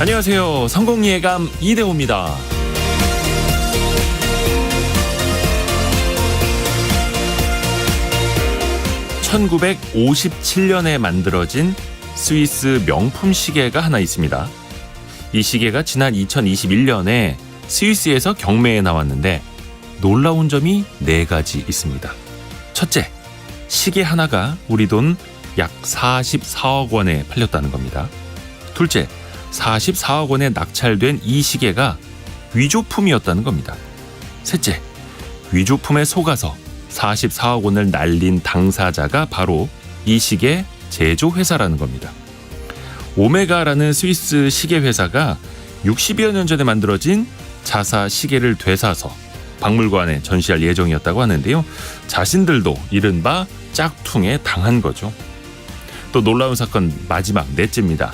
안녕하세요. 성공예감 이대호입니다. (1957년에) 만들어진 스위스 명품 시계가 하나 있습니다. 이 시계가 지난 2021년에 스위스에서 경매에 나왔는데 놀라운 점이 4가지 있습니다. 첫째, 시계 하나가 우리 돈 약 44억 원에 팔렸다는 겁니다. 둘째, 44억 원에 낙찰된 이 시계가 위조품이었다는 겁니다. 셋째, 위조품에 속아서 44억 원을 날린 당사자가 바로 이 시계 제조회사라는 겁니다. 오메가라는 스위스 시계 회사가 60여 년 전에 만들어진 자사 시계를 되사서 박물관에 전시할 예정이었다고 하는데요. 자신들도 이른바 짝퉁에 당한 거죠. 또 놀라운 사건 마지막 넷째입니다.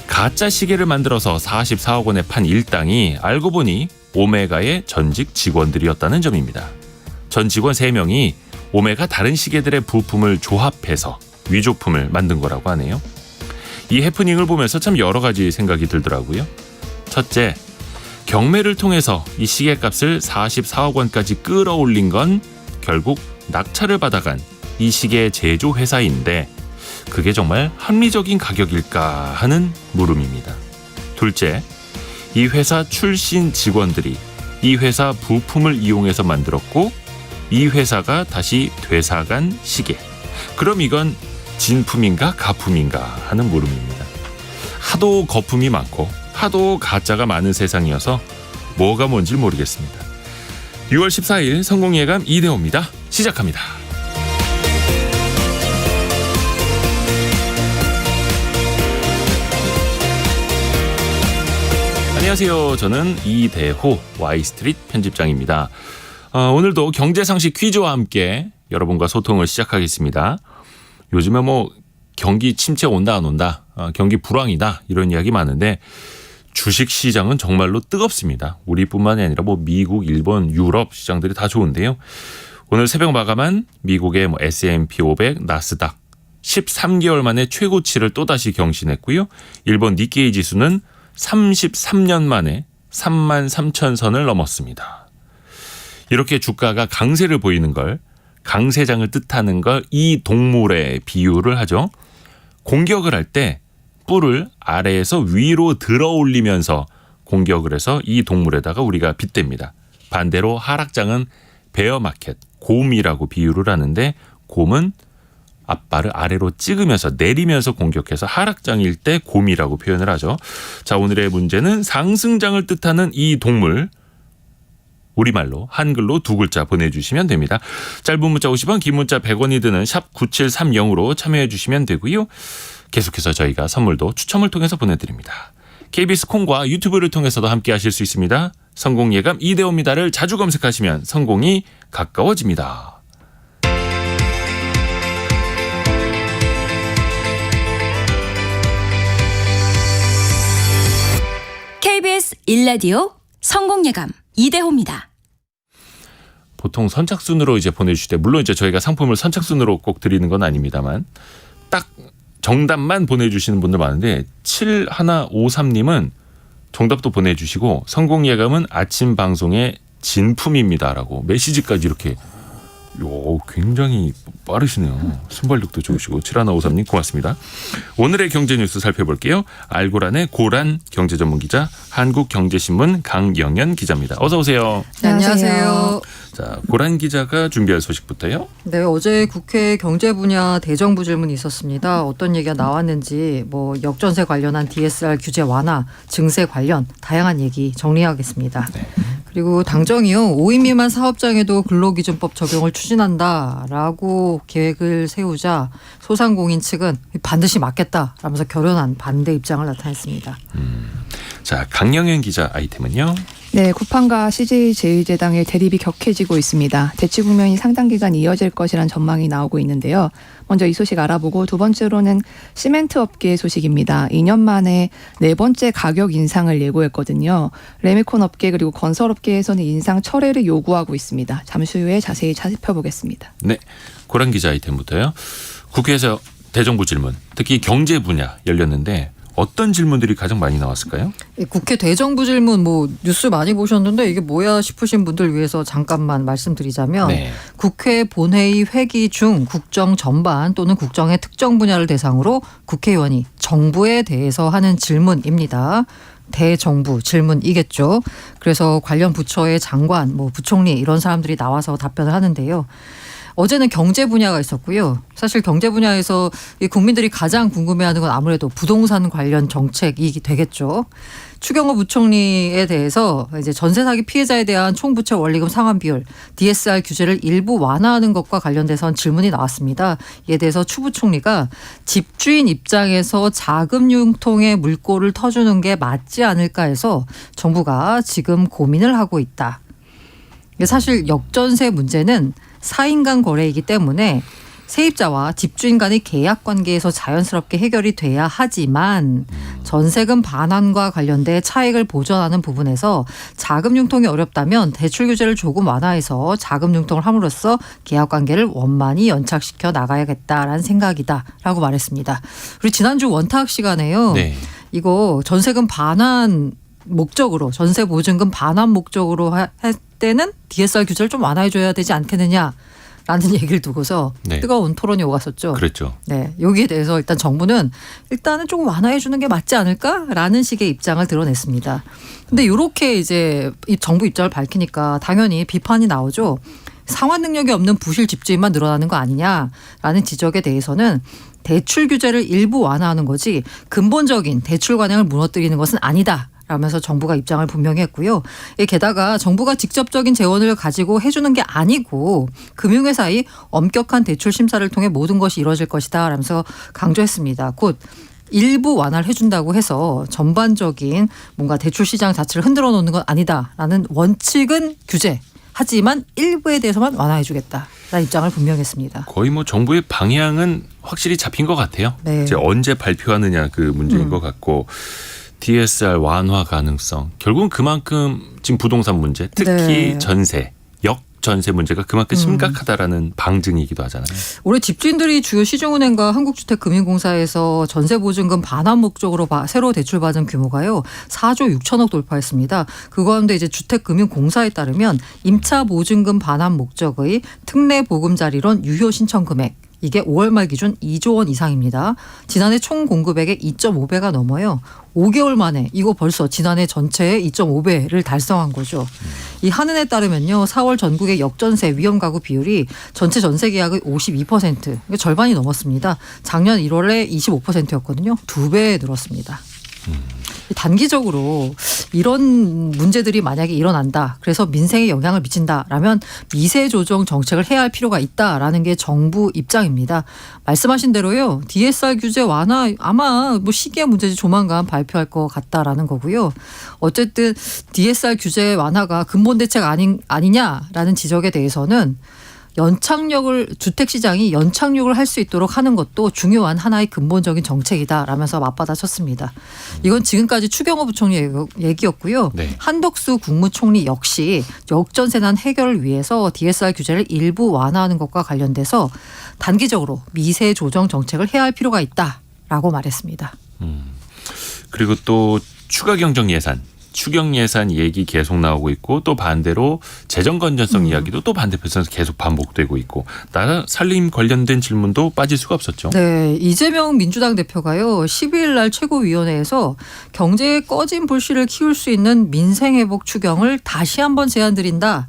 가짜 시계를 만들어서 44억 원에 판 일당이 알고 보니 오메가의 전직 직원들이었다는 점입니다. 전 직원 3명이 오메가 다른 시계들의 부품을 조합해서 위조품을 만든 거라고 하네요. 이 해프닝을 보면서 참 여러 가지 생각이 들더라고요. 첫째, 경매를 통해서 이 시계값을 44억 원까지 끌어올린 건 결국 낙찰을 받아간 이 시계 제조회사인데 그게 정말 합리적인 가격일까 하는 물음입니다. 둘째, 이 회사 출신 직원들이 이 회사 부품을 이용해서 만들었고 이 회사가 다시 되사간 시계. 그럼 이건 진품인가 가품인가 하는 물음입니다. 하도 거품이 많고 하도 가짜가 많은 세상이어서 뭐가 뭔지 모르겠습니다. 6월 14일 성공예감 이대호입니다. 시작합니다. 안녕하세요. 저는 이대호 Y스트릿 편집장입니다. 오늘도 경제상식 퀴즈와 함께 여러분과 소통을 시작하겠습니다. 요즘에 경기 침체 온다 안 온다, 경기 불황이다 이런 이야기 많은데 주식시장은 정말로 뜨겁습니다. 우리뿐만이 아니라 미국, 일본, 유럽 시장들이 다 좋은데요. 오늘 새벽 마감한 미국의 S&P 500, 나스닥 13개월 만에 최고치를 또다시 경신했고요. 일본 니케이 지수는 33년 만에 33,000선을 넘었습니다. 이렇게 주가가 강세를 보이는 걸, 강세장을 뜻하는 걸 이 동물에 비유를 하죠. 공격을 할 때 뿔을 아래에서 위로 들어 올리면서 공격을 해서 이 동물에다가 우리가 빗댑니다. 반대로 하락장은 베어마켓, 곰이라고 비유를 하는데 곰은 앞발을 아래로 찍으면서 내리면서 공격해서 하락장일 때 곰이라고 표현을 하죠. 자, 오늘의 문제는 상승장을 뜻하는 이 동물, 우리말로 한글로 2글자 보내주시면 됩니다. 짧은 문자 50원, 긴 문자 100원이 드는 샵 9730으로 참여해 주시면 되고요. 계속해서 저희가 선물도 추첨을 통해서 보내드립니다. KBS 콩과 유튜브를 통해서도 함께 하실 수 있습니다. 성공예감 이대호입니다를 자주 검색하시면 성공이 가까워집니다. KBS 1라디오 성공예감 이대호입니다. 보통 선착순으로 보내주실 때, 물론 저희가 상품을 선착순으로 꼭 드리는 건 아닙니다만 딱 정답만 보내주시는 분들 많은데 7153님은 정답도 보내주시고 성공예감은 아침 방송의 진품입니다라고 메시지까지 이렇게. 굉장히 빠르시네요. 순발력도 좋으시고. 7153님 고맙습니다. 오늘의 경제 뉴스 살펴볼게요. 알고란의 고란 경제전문기자, 한국경제신문 강영연 기자입니다. 어서 오세요. 네, 안녕하세요. 자, 고란 기자가 준비할 소식부터요. 네, 어제 국회 경제 분야 대정부 질문이 있었습니다. 어떤 얘기가 나왔는지 역전세 관련한 DSR 규제 완화, 증세 관련 다양한 얘기 정리하겠습니다. 네. 그리고 당정이요, 5인 미만 사업장에도 근로기준법 적용을 추진한다라고 계획을 세우자 소상공인 측은 반드시 맞겠다라면서 결연한 반대 입장을 나타냈습니다. 자, 강영현 기자 아이템은요. 네, 쿠팡과 CJ제일제당의 대립이 격해지고 있습니다. 대치 국면이 상당 기간 이어질 것이란 전망이 나오고 있는데요. 먼저 이 소식 알아보고 두 번째로는 시멘트 업계의 소식입니다. 2년 만에 4번째 가격 인상을 예고했거든요. 레미콘 업계 그리고 건설업계에서는 인상 철회를 요구하고 있습니다. 잠시 후에 자세히 살펴보겠습니다. 네, 고란 기자 아이템부터요. 국회에서 대정부 질문, 특히 경제 분야 열렸는데 어떤 질문들이 가장 많이 나왔을까요? 이 국회 대정부 질문 뭐 뉴스 많이 보셨는데 이게 뭐야 싶으신 분들 위해서 잠깐만 말씀드리자면 네. 국회 본회의 회기 중 국정 전반 또는 국정의 특정 분야를 대상으로 국회의원이 정부에 대해서 하는 질문입니다. 대정부 질문이겠죠. 그래서 관련 부처의 장관, 뭐 부총리 이런 사람들이 나와서 답변을 하는데요. 어제는 경제 분야가 있었고요. 사실 경제 분야에서 이 국민들이 가장 궁금해하는 건 아무래도 부동산 관련 정책이 되겠죠. 추경호 부총리에 대해서 이제 전세 사기 피해자에 대한 총부채 원리금 상환 비율 DSR 규제를 일부 완화하는 것과 관련돼선 질문이 나왔습니다. 이에 대해서 추 부총리가 집주인 입장에서 자금 융통의 물꼬를 터주는 게 맞지 않을까 해서 정부가 지금 고민을 하고 있다. 사실 역전세 문제는 4인 간 거래이기 때문에 세입자와 집주인 간의 계약 관계에서 자연스럽게 해결이 돼야 하지만 전세금 반환과 관련돼 차익을 보전하는 부분에서 자금 융통이 어렵다면 대출 규제를 조금 완화해서 자금 융통을 함으로써 계약 관계를 원만히 연착시켜 나가야겠다라는 생각이다라고 말했습니다. 그리고 지난주 원탁 시간에요. 네. 이거 전세금 반환 목적으로 전세 보증금 반환 목적으로 할 때는 DSR 규제를 좀 완화해줘야 되지 않겠느냐라는 얘기를 두고서 네. 뜨거운 토론이 오갔었죠. 그랬죠. 네, 여기에 대해서 일단 정부는 일단은 조금 완화해주는 게 맞지 않을까라는 식의 입장을 드러냈습니다. 근데 이렇게 이제 이 정부 입장을 밝히니까 당연히 비판이 나오죠. 상환 능력이 없는 부실 집주인만 늘어나는 거 아니냐라는 지적에 대해서는 대출 규제를 일부 완화하는 거지 근본적인 대출 관행을 무너뜨리는 것은 아니다. 라면서 정부가 입장을 분명히 했고요. 게다가 정부가 직접적인 재원을 가지고 해주는 게 아니고 금융회사의 엄격한 대출 심사를 통해 모든 것이 이루어질 것이다 라면서 강조했습니다. 곧 일부 완화를 해준다고 해서 전반적인 뭔가 대출 시장 자체를 흔들어 놓는 건 아니다라는 원칙은 규제. 하지만 일부에 대해서만 완화해주겠다라는 입장을 분명히 했습니다. 거의 뭐 정부의 방향은 확실히 잡힌 것 같아요. 네. 이제 언제 발표하느냐 그 문제인 것 같고 DSR 완화 가능성 결국은 그만큼 지금 부동산 문제 특히 네. 전세 역전세 문제가 그만큼 심각하다라는 방증이기도 하잖아요. 올해 집주인들이 주요 시중은행과 한국주택금융공사에서 전세보증금 반환 목적으로 새로 대출받은 규모가요 4조 6천억 돌파했습니다. 그 가운데 이제 주택금융공사에 따르면 임차 보증금 반환 목적의 특례 보금자리론 유효 신청 금액 이게 5월 말 기준 2조 원 이상입니다. 지난해 총 공급액의 2.5배가 넘어요. 5개월 만에 이거 벌써 지난해 전체의 2.5배를 달성한 거죠. 이 한은에 따르면요. 4월 전국의 역전세 위험 가구 비율이 전체 전세 계약의 52%, 그러니까 절반이 넘었습니다. 작년 1월에 25%였거든요. 2배 늘었습니다. 단기적으로 이런 문제들이 만약에 일어난다. 그래서 민생에 영향을 미친다라면 미세 조정 정책을 해야 할 필요가 있다라는 게 정부 입장입니다. 말씀하신 대로요. DSR 규제 완화 아마 뭐 시기의 문제지 조만간 발표할 것 같다라는 거고요. 어쨌든 DSR 규제 완화가 근본 대책 아니냐라는 지적에 대해서는 주택시장이 연착륙을 할 수 있도록 하는 것도 중요한 하나의 근본적인 정책이다라면서 맞받아쳤습니다. 이건 지금까지 추경호 부총리 얘기였고요. 네. 한덕수 국무총리 역시 역전세난 해결을 위해서 DSR 규제를 일부 완화하는 것과 관련돼서 단기적으로 미세 조정 정책을 해야 할 필요가 있다라고 말했습니다. 그리고 또 추가 경정 예산. 추경 예산 얘기 계속 나오고 있고 또 반대로 재정 건전성 이야기도 또 반대편에서 계속 반복되고 있고 나라 살림 관련된 질문도 빠질 수가 없었죠. 네, 이재명 민주당 대표가요 12일 날 최고위원회에서 경제의 꺼진 불씨를 키울 수 있는 민생회복 추경을 다시 한번 제안드린다면서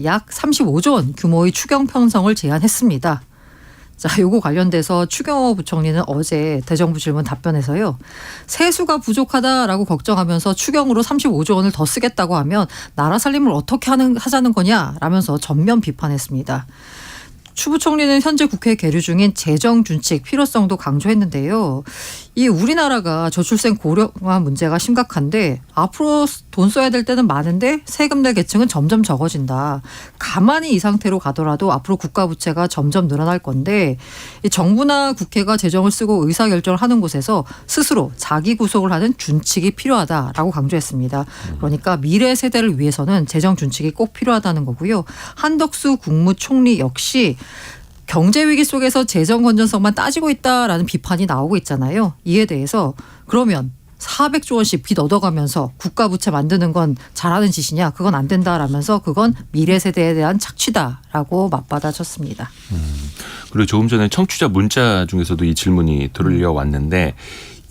약 35조 원 규모의 추경 편성을 제안했습니다. 자, 요거 관련돼서 추경호 부총리는 어제 대정부 질문 답변에서요. 세수가 부족하다라고 걱정하면서 추경으로 35조 원을 더 쓰겠다고 하면 나라 살림을 어떻게 하자는 거냐라면서 전면 비판했습니다. 추 부총리는 현재 국회에 계류 중인 재정 준칙 필요성도 강조했는데요. 이 우리나라가 저출생 고령화 문제가 심각한데 앞으로 돈 써야 될 때는 많은데 세금 낼 계층은 점점 적어진다. 가만히 이 상태로 가더라도 앞으로 국가 부채가 점점 늘어날 건데 이 정부나 국회가 재정을 쓰고 의사결정을 하는 곳에서 스스로 자기 구속을 하는 준칙이 필요하다라고 강조했습니다. 그러니까 미래 세대를 위해서는 재정 준칙이 꼭 필요하다는 거고요. 한덕수 국무총리 역시 경제 위기 속에서 재정 건전성만 따지고 있다라는 비판이 나오고 있잖아요. 이에 대해서 그러면 400조 원씩 빚 얻어가면서 국가 부채 만드는 건 잘하는 짓이냐? 그건 안 된다라면서 그건 미래 세대에 대한 착취다라고 맞받아쳤습니다. 그리고 조금 전에 청취자 문자 중에서도 이 질문이 들려왔는데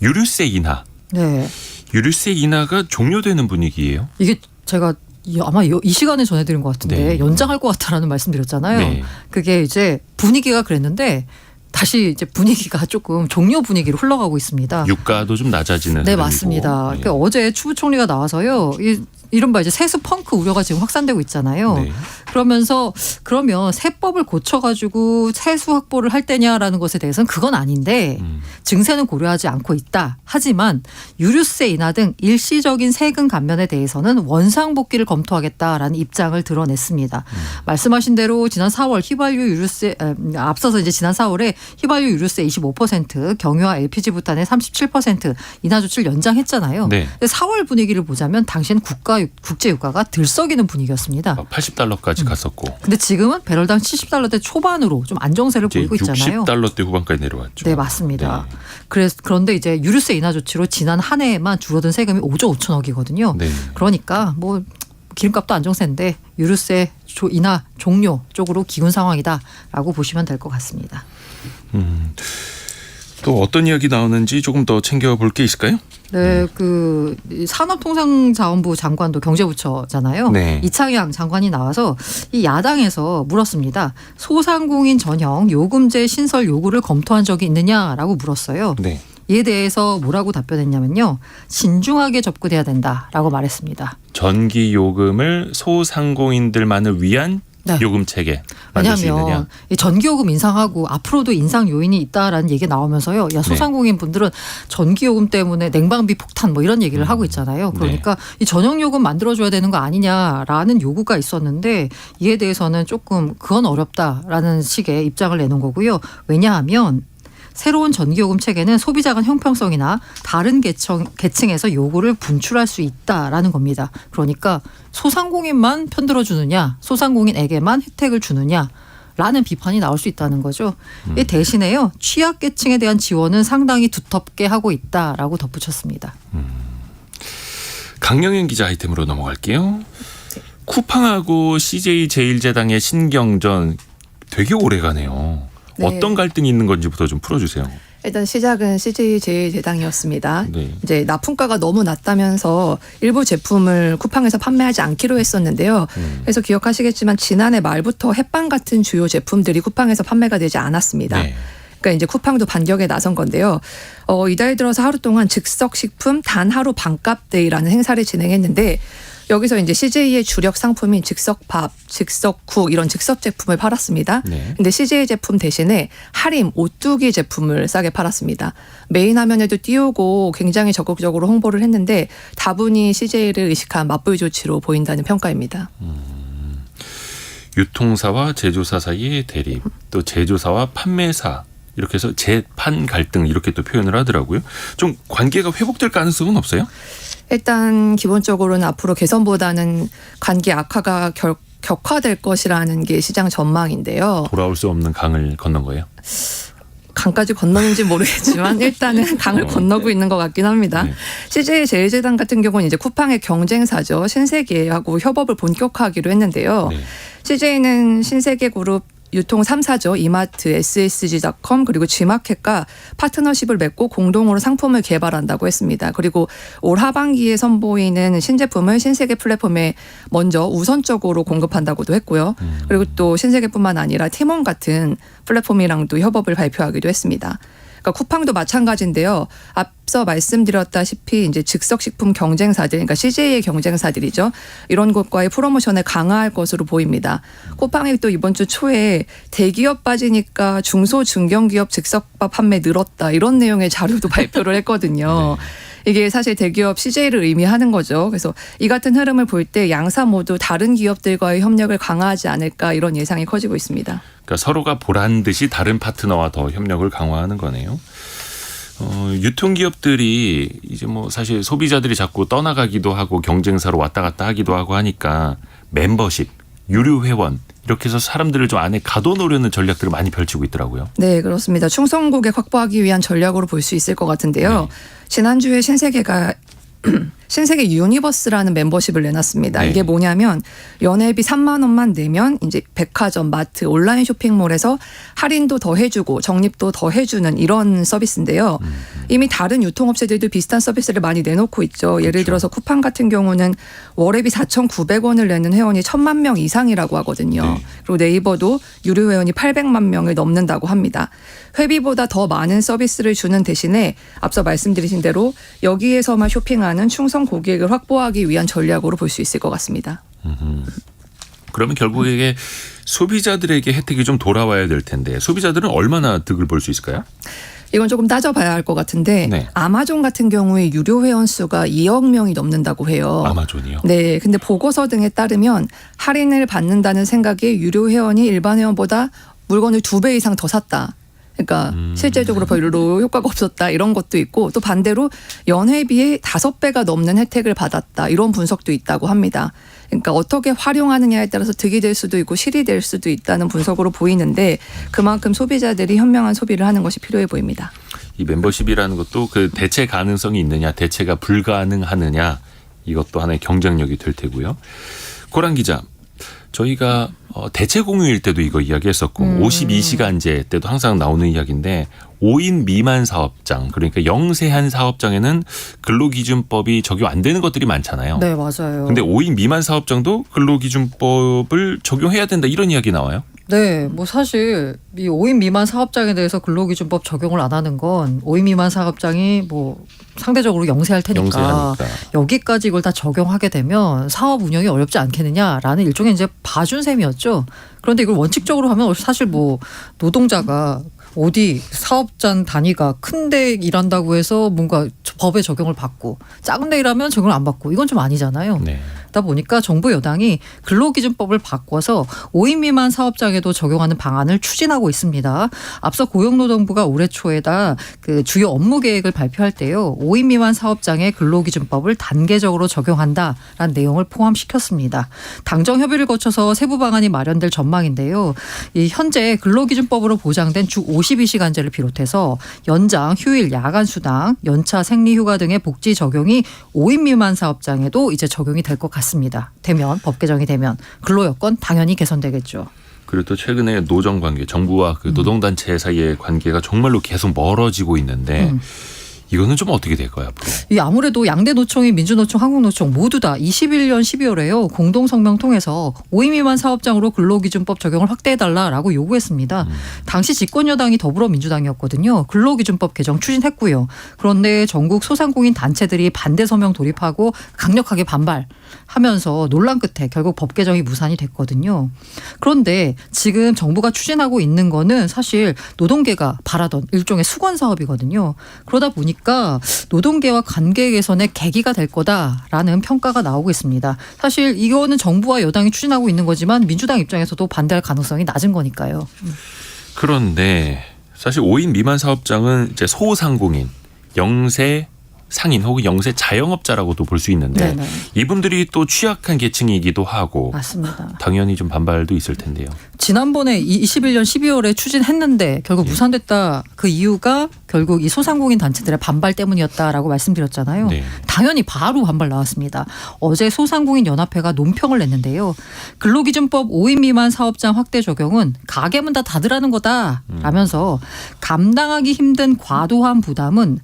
유류세 인하. 네. 유류세 인하가 종료되는 분위기예요. 이게 제가 아마 이 시간에 전해드린 것 같은데 네. 연장할 것 같다라는 말씀드렸잖아요. 네. 그게 이제 분위기가 그랬는데 다시 이제 분위기가 조금 종료 분위기로 흘러가고 있습니다. 유가도 좀 낮아지는. 네, 흐름이고. 맞습니다. 네. 그러니까 어제 추 부총리가 나와서요. 이른바 이제 세수 펑크 우려가 지금 확산되고 있잖아요. 네. 그러면서 그러면 세법을 고쳐가지고 세수 확보를 할 때냐라는 것에 대해서는 그건 아닌데 증세는 고려하지 않고 있다. 하지만 유류세 인하 등 일시적인 세금 감면에 대해서는 원상복귀를 검토하겠다라는 입장을 드러냈습니다. 말씀하신 대로 지난 4월 휘발유 유류세 앞서서 이제 지난 4월에 휘발유 유류세 25% 경유와 LPG 부탄에 37% 인하 조치를 연장했잖아요. 네. 근데 4월 분위기를 보자면 당시에는 국제 유가가 들썩이는 분위기였습니다. 80달러까지 갔었고. 근데 지금은 배럴당 70달러대 초반으로 좀 안정세를 이제 보이고 있잖아요. 60달러대 후반까지 내려왔죠. 네, 맞습니다. 네. 그런데 이제 유류세 인하 조치로 지난 한 해에만 줄어든 세금이 5조 5천억이거든요. 네. 그러니까 뭐 기름값도 안정세인데 유류세 인하 종료 쪽으로 기운 상황이다라고 보시면 될 것 같습니다. 또 어떤 이야기 나오는지 조금 더 챙겨볼 게 있을까요? 네, 그 산업통상자원부 장관도 경제부처잖아요. 네. 이창양 장관이 나와서 이 야당에서 물었습니다. 소상공인 전형 요금제 신설 요구를 검토한 적이 있느냐라고 물었어요. 네. 이에 대해서 뭐라고 답변했냐면요. 신중하게 접근해야 된다라고 말했습니다. 전기 요금을 소상공인들만을 위한 네. 요금 체계 만들 수 있느냐? 왜냐하면 이 전기요금 인상하고 앞으로도 인상 요인이 있다라는 얘기가 나오면서요. 야, 소상공인 분들은 전기요금 때문에 냉방비 폭탄 뭐 이런 얘기를 하고 있잖아요. 그러니까 이 전용요금 만들어줘야 되는 거 아니냐라는 요구가 있었는데 이에 대해서는 조금 그건 어렵다라는 식의 입장을 내놓은 거고요. 왜냐하면 새로운 전기요금 체계는 소비자 간 형평성이나 다른 계층에서 요구를 분출할 수 있다라는 겁니다. 그러니까 소상공인만 편들어주느냐, 소상공인에게만 혜택을 주느냐라는 비판이 나올 수 있다는 거죠. 이 대신에요, 취약계층에 대한 지원은 상당히 두텁게 하고 있다라고 덧붙였습니다. 강영현 기자 아이템으로 넘어갈게요. 쿠팡하고 CJ제일제당의 신경전 되게 오래가네요. 네. 어떤 갈등이 있는 건지부터 좀 풀어주세요. 일단 시작은 CJ제일제당이었습니다. 네. 이제 납품가가 너무 낮다면서 일부 제품을 쿠팡에서 판매하지 않기로 했었는데요. 그래서 기억하시겠지만 지난해 말부터 햇반 같은 주요 제품들이 쿠팡에서 판매가 되지 않았습니다. 네. 그러니까 이제 쿠팡도 반격에 나선 건데요. 이달 들어서 하루 동안 즉석식품 단 하루 반값 데이라는 행사를 진행했는데 여기서 이제 CJ의 주력 상품인 즉석밥, 즉석국 이런 즉석 제품을 팔았습니다. 네. 근데 CJ 제품 대신에 하림, 오뚜기 제품을 싸게 팔았습니다. 메인 화면에도 띄우고 굉장히 적극적으로 홍보를 했는데 다분히 CJ를 의식한 맞불 조치로 보인다는 평가입니다. 유통사와 제조사 사이의 대립, 또 제조사와 판매사 이렇게 해서 재판 갈등 이렇게 또 표현을 하더라고요. 좀 관계가 회복될 가능성은 없어요? 일단 기본적으로는 앞으로 개선보다는 관계 악화가 격화될 것이라는 게 시장 전망인데요. 돌아올 수 없는 강을 건넌 거예요? 강까지 건너는지 모르겠지만 일단은 강을 건너고 있는 것 같긴 합니다. 네. CJ제일제당 같은 경우는 이제 쿠팡의 경쟁사죠. 신세계하고 협업을 본격화하기로 했는데요. 네. CJ는 신세계그룹 유통 3사죠. 이마트, SSG.com 그리고 G마켓과 파트너십을 맺고 공동으로 상품을 개발한다고 했습니다. 그리고 올 하반기에 선보이는 신제품을 신세계 플랫폼에 먼저 우선적으로 공급한다고도 했고요. 그리고 또 신세계뿐만 아니라 티몬 같은 플랫폼이랑도 협업을 발표하기도 했습니다. 그러니까 쿠팡도 마찬가지인데요. 앞서 말씀드렸다시피 이제 즉석식품 경쟁사들, 그러니까 CJ의 경쟁사들이죠. 이런 곳과의 프로모션을 강화할 것으로 보입니다. 쿠팡이 또 이번 주 초에 대기업 빠지니까 중소 중견기업 즉석밥 판매 늘었다 이런 내용의 자료도 발표를 했거든요. 이게 사실 대기업 CJ를 의미하는 거죠. 그래서 이 같은 흐름을 볼 때 양사 모두 다른 기업들과의 협력을 강화하지 않을까 이런 예상이 커지고 있습니다. 그러니까 서로가 보란 듯이 다른 파트너와 더 협력을 강화하는 거네요. 유통기업들이 이제 뭐 사실 소비자들이 자꾸 떠나가기도 하고 경쟁사로 왔다 갔다 하기도 하고 하니까 멤버십, 유료 회원 이렇게 해서 사람들을 좀 안에 가둬놓으려는 전략들을 많이 펼치고 있더라고요. 네, 그렇습니다. 충성 고객 확보하기 위한 전략으로 볼 수 있을 것 같은데요. 네. 지난주에 신세계가 신세계 유니버스라는 멤버십을 내놨습니다. 네. 이게 뭐냐면 연회비 3만 원만 내면 이제 백화점, 마트, 온라인 쇼핑몰에서 할인도 더 해주고 적립도 더 해주는 이런 서비스인데요. 이미 다른 유통업체들도 비슷한 서비스를 많이 내놓고 있죠. 예를 그렇죠. 들어서 쿠팡 같은 경우는 월회비 4,900원을 내는 회원이 1,000만 명 이상이라고 하거든요. 네. 그리고 네이버도 유료 회원이 800만 명을 넘는다고 합니다. 회비보다 더 많은 서비스를 주는 대신에 앞서 말씀드린 대로 여기에서만 쇼핑하는 충성 고객을 확보하기 위한 전략으로 볼 수 있을 것 같습니다. 그러면 결국에 이게 소비자들에게 혜택이 좀 돌아와야 될 텐데 소비자들은 얼마나 득을 볼 수 있을까요? 이건 조금 따져봐야 할 것 같은데 네. 아마존 같은 경우에 유료 회원 수가 2억 명이 넘는다고 해요. 아마존이요? 네, 근데 보고서 등에 따르면 할인을 받는다는 생각에 유료 회원이 일반 회원보다 물건을 2배 이상 더 샀다. 그러니까 실제적으로 별로 효과가 없었다 이런 것도 있고 또 반대로 연회비의 5배가 넘는 혜택을 받았다 이런 분석도 있다고 합니다. 그러니까 어떻게 활용하느냐에 따라서 득이 될 수도 있고 실이 될 수도 있다는 분석으로 보이는데 그만큼 소비자들이 현명한 소비를 하는 것이 필요해 보입니다. 이 멤버십이라는 것도 그 대체 가능성이 있느냐, 대체가 불가능하느냐 이것도 하나의 경쟁력이 될 테고요. 고란 기자, 저희가 대체 공휴일 때도 이거 이야기했었고 52시간제 때도 항상 나오는 이야기인데 5인 미만 사업장 그러니까 영세한 사업장에는 근로기준법이 적용 안 되는 것들이 많잖아요. 네, 맞아요. 근데 5인 미만 사업장도 근로기준법을 적용해야 된다 이런 이야기 나와요. 네, 뭐 사실 이 5인 미만 사업장에 대해서 근로기준법 적용을 안 하는 건 5인 미만 사업장이 뭐 상대적으로 영세할 테니까 영세하니까. 여기까지 이걸 다 적용하게 되면 사업 운영이 어렵지 않겠느냐라는 일종의 이제 봐준 셈이었죠. 그런데 이걸 원칙적으로 하면 사실 뭐 노동자가 어디 사업장 단위가 큰데 일한다고 해서 뭔가 법에 적용을 받고 작은 데 일하면 적용을 안 받고 이건 좀 아니잖아요. 네. 그러다 보니까 정부 여당이 근로기준법을 바꿔서 5인 미만 사업장에도 적용하는 방안을 추진하고 있습니다. 앞서 고용노동부가 올해 초에다 그 주요 업무 계획을 발표할 때요. 5인 미만 사업장에 근로기준법을 단계적으로 적용한다라는 내용을 포함시켰습니다. 당정 협의를 거쳐서 세부 방안이 마련될 전망인데요. 이 현재 근로기준법으로 보장된 주 52시간제를 비롯해서 연장, 휴일, 야간 수당, 연차, 생리휴가 등의 복지 적용이 5인 미만 사업장에도 이제 적용이 될 것 같습니다. 법 개정이 되면 근로 여건 당연히 개선되겠죠. 그리고 또 최근에 노정 관계, 정부와 그 노동단체 사이의 관계가 정말로 계속 멀어지고 있는데 이거는 좀 어떻게 될까요, 앞으로? 이 아무래도 양대 노총인 민주노총, 한국노총 모두 다 21년 12월에요. 공동성명 통해서 5인 미만 사업장으로 근로기준법 적용을 확대해달라라고 요구했습니다. 당시 집권여당이 더불어민주당이었거든요. 근로기준법 개정 추진했고요. 그런데 전국 소상공인 단체들이 반대 서명 돌입하고 강력하게 반발하면서 논란 끝에 결국 법 개정이 무산이 됐거든요. 그런데 지금 정부가 추진하고 있는 거는 사실 노동계가 바라던 일종의 수건 사업이거든요. 그러다 보니까 노동계와 관계 개선의 계기가 될 거다라는 평가가 나오고 있습니다. 사실 이거는 정부와 여당이 추진하고 있는 거지만 민주당 입장에서도 반대할 가능성이 낮은 거니까요. 그런데 사실 5인 미만 사업장은 이제 소상공인, 영세 상인 혹은 영세 자영업자라고도 볼 수 있는데 네네. 이분들이 또 취약한 계층이기도 하고 맞습니다. 당연히 좀 반발도 있을 텐데요. 지난번에 21년 12월에 추진했는데 결국 무산됐다. 그 이유가 결국 이 소상공인 단체들의 반발 때문이었다라고 말씀드렸잖아요. 네. 당연히 바로 반발 나왔습니다. 어제 소상공인 연합회가 논평을 냈는데요. 근로기준법 5인 미만 사업장 확대 적용은 가게문 다 닫으라는 거다라면서 감당하기 힘든 과도한 부담은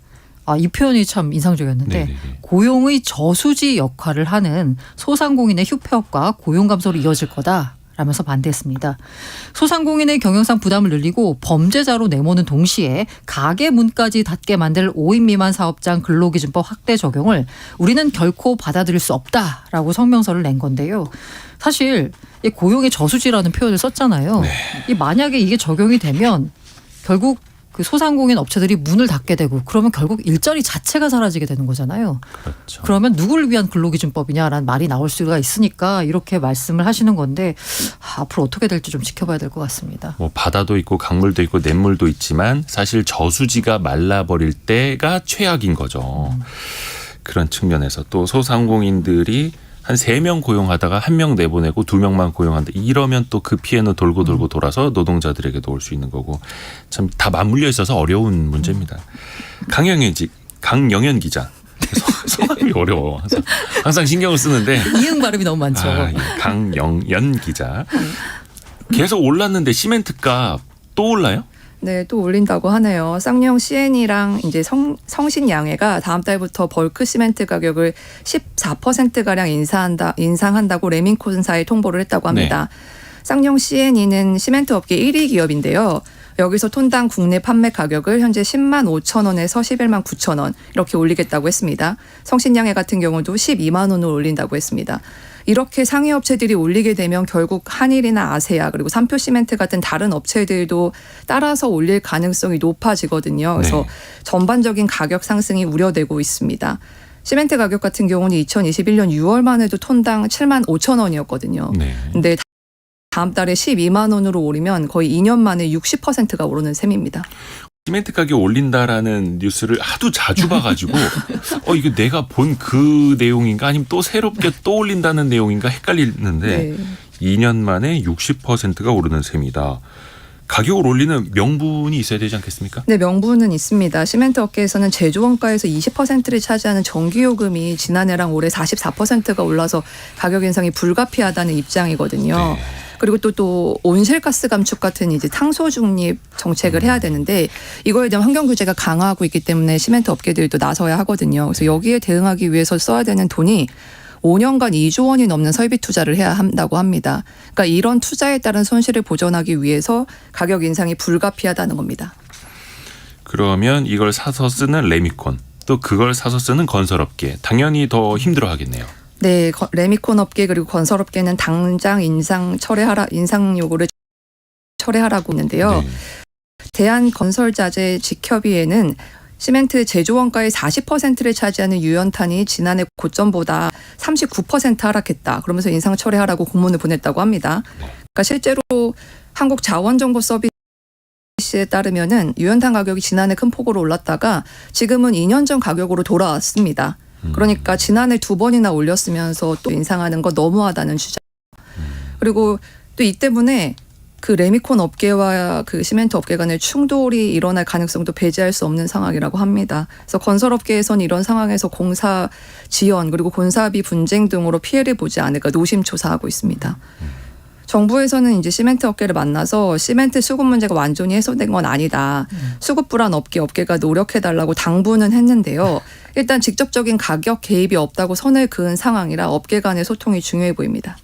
이 표현이 참 인상적이었는데 네네네. 고용의 저수지 역할을 하는 소상공인의 휴폐업과 고용 감소로 이어질 거다. 라면서 반대했습니다. 소상공인의 경영상 부담을 늘리고 범죄자로 내모는 동시에 가게 문까지 닫게 만들 5인 미만 사업장 근로기준법 확대 적용을 우리는 결코 받아들일 수 없다라고 성명서를 낸 건데요. 사실 이 고용의 저수지라는 표현을 썼잖아요. 네. 이 만약에 이게 적용이 되면 결국 그 소상공인 업체들이 문을 닫게 되고 그러면 결국 일자리 자체가 사라지게 되는 거잖아요. 그렇죠. 그러면 누구를 위한 근로기준법이냐라는 말이 나올 수가 있으니까 이렇게 말씀을 하시는 건데 앞으로 어떻게 될지 좀 지켜봐야 될 것 같습니다. 뭐 바다도 있고 강물도 있고 냇물도 있지만 사실 저수지가 말라버릴 때가 최악인 거죠. 그런 측면에서 또 소상공인들이 한 3명 고용하다가 1명 내보내고 2명만 고용한다. 이러면 또 그 피해는 돌고 돌아서 노동자들에게도 올 수 있는 거고 참 다 맞물려 있어서 어려운 문제입니다. 강영현 기자. 성함이 어려워. 항상 신경을 쓰는데 이응 발음이 너무 많죠. 예. 강영연 기자. 계속 올랐는데 시멘트 값 또 올라요? 네, 또 올린다고 하네요. 쌍용 CN이랑 이제 성신양해가 다음 달부터 벌크 시멘트 가격을 14%가량 인상한다고 레민콘사에 통보를 했다고 합니다. 쌍용 CN이는 시멘트 업계 1위 기업인데요. 여기서 톤당 국내 판매 가격을 현재 10만 5천 원에서 11만 9천 원 이렇게 올리겠다고 했습니다. 성신양해 같은 경우도 12만 원을 올린다고 했습니다. 이렇게 상위 업체들이 올리게 되면 결국 한일이나 아세아 그리고 삼표시멘트 같은 다른 업체들도 따라서 올릴 가능성이 높아지거든요. 그래서 전반적인 가격 상승이 우려되고 있습니다. 시멘트 가격 같은 경우는 2021년 6월만 해도 톤당 7만 5천 원이었거든요. 근데 다음 달에 12만 원으로 오르면 거의 2년 만에 60%가 오르는 셈입니다. 시멘트 가격 올린다라는 뉴스를 하도 자주 봐가지고 이게 내가 본 그 내용인가 아니면 또 새롭게 또 올린다는 내용인가 헷갈리는데 2년 만에 60%가 오르는 셈이다. 가격을 올리는 명분이 있어야 되지 않겠습니까? 네, 명분은 있습니다. 시멘트 업계에서는 제조 원가에서 20%를 차지하는 전기요금이 지난해랑 올해 44%가 올라서 가격 인상이 불가피하다는 입장이거든요. 그리고 또 온실가스 감축 같은 이제 탄소 중립 정책을 해야 되는데 이거에 대한 환경 규제가 강화하고 있기 때문에 시멘트 업계들도 나서야 하거든요. 그래서 여기에 대응하기 위해서 써야 되는 돈이 5년간 2조 원이 넘는 설비 투자를 해야 한다고 합니다. 그러니까 이런 투자에 따른 손실을 보전하기 위해서 가격 인상이 불가피하다는 겁니다. 그러면 이걸 사서 쓰는 레미콘 또 그걸 사서 쓰는 건설업계 당연히 더 힘들어하겠네요. 네, 레미콘 업계 그리고 건설업계는 당장 인상 요구를 철회하라고 했는데요. 대한건설자재 직협의회는 시멘트 제조 원가의 40%를 차지하는 유연탄이 지난해 고점보다 39% 하락했다. 그러면서 인상 철회하라고 공문을 보냈다고 합니다. 그러니까 실제로 한국자원정보서비스에 따르면은 유연탄 가격이 지난해 큰 폭으로 올랐다가 지금은 2년 전 가격으로 돌아왔습니다. 그러니까 지난해 2번이나 올렸으면서 또 인상하는 거 너무하다는 주장. 그리고 또 이 때문에 그 레미콘 업계와 그 시멘트 업계 간의 충돌이 일어날 가능성도 배제할 수 없는 상황이라고 합니다. 그래서 건설업계에서는 이런 상황에서 공사 지연 그리고 공사비 분쟁 등으로 피해를 보지 않을까 노심초사하고 있습니다. 정부에서는 이제 시멘트 업계를 만나서 시멘트 수급 문제가 완전히 해소된 건 아니다. 수급 불안 업계가 노력해달라고 당부는 했는데요. 일단 직접적인 가격 개입이 없다고 선을 그은 상황이라 업계 간의 소통이 중요해 보입니다.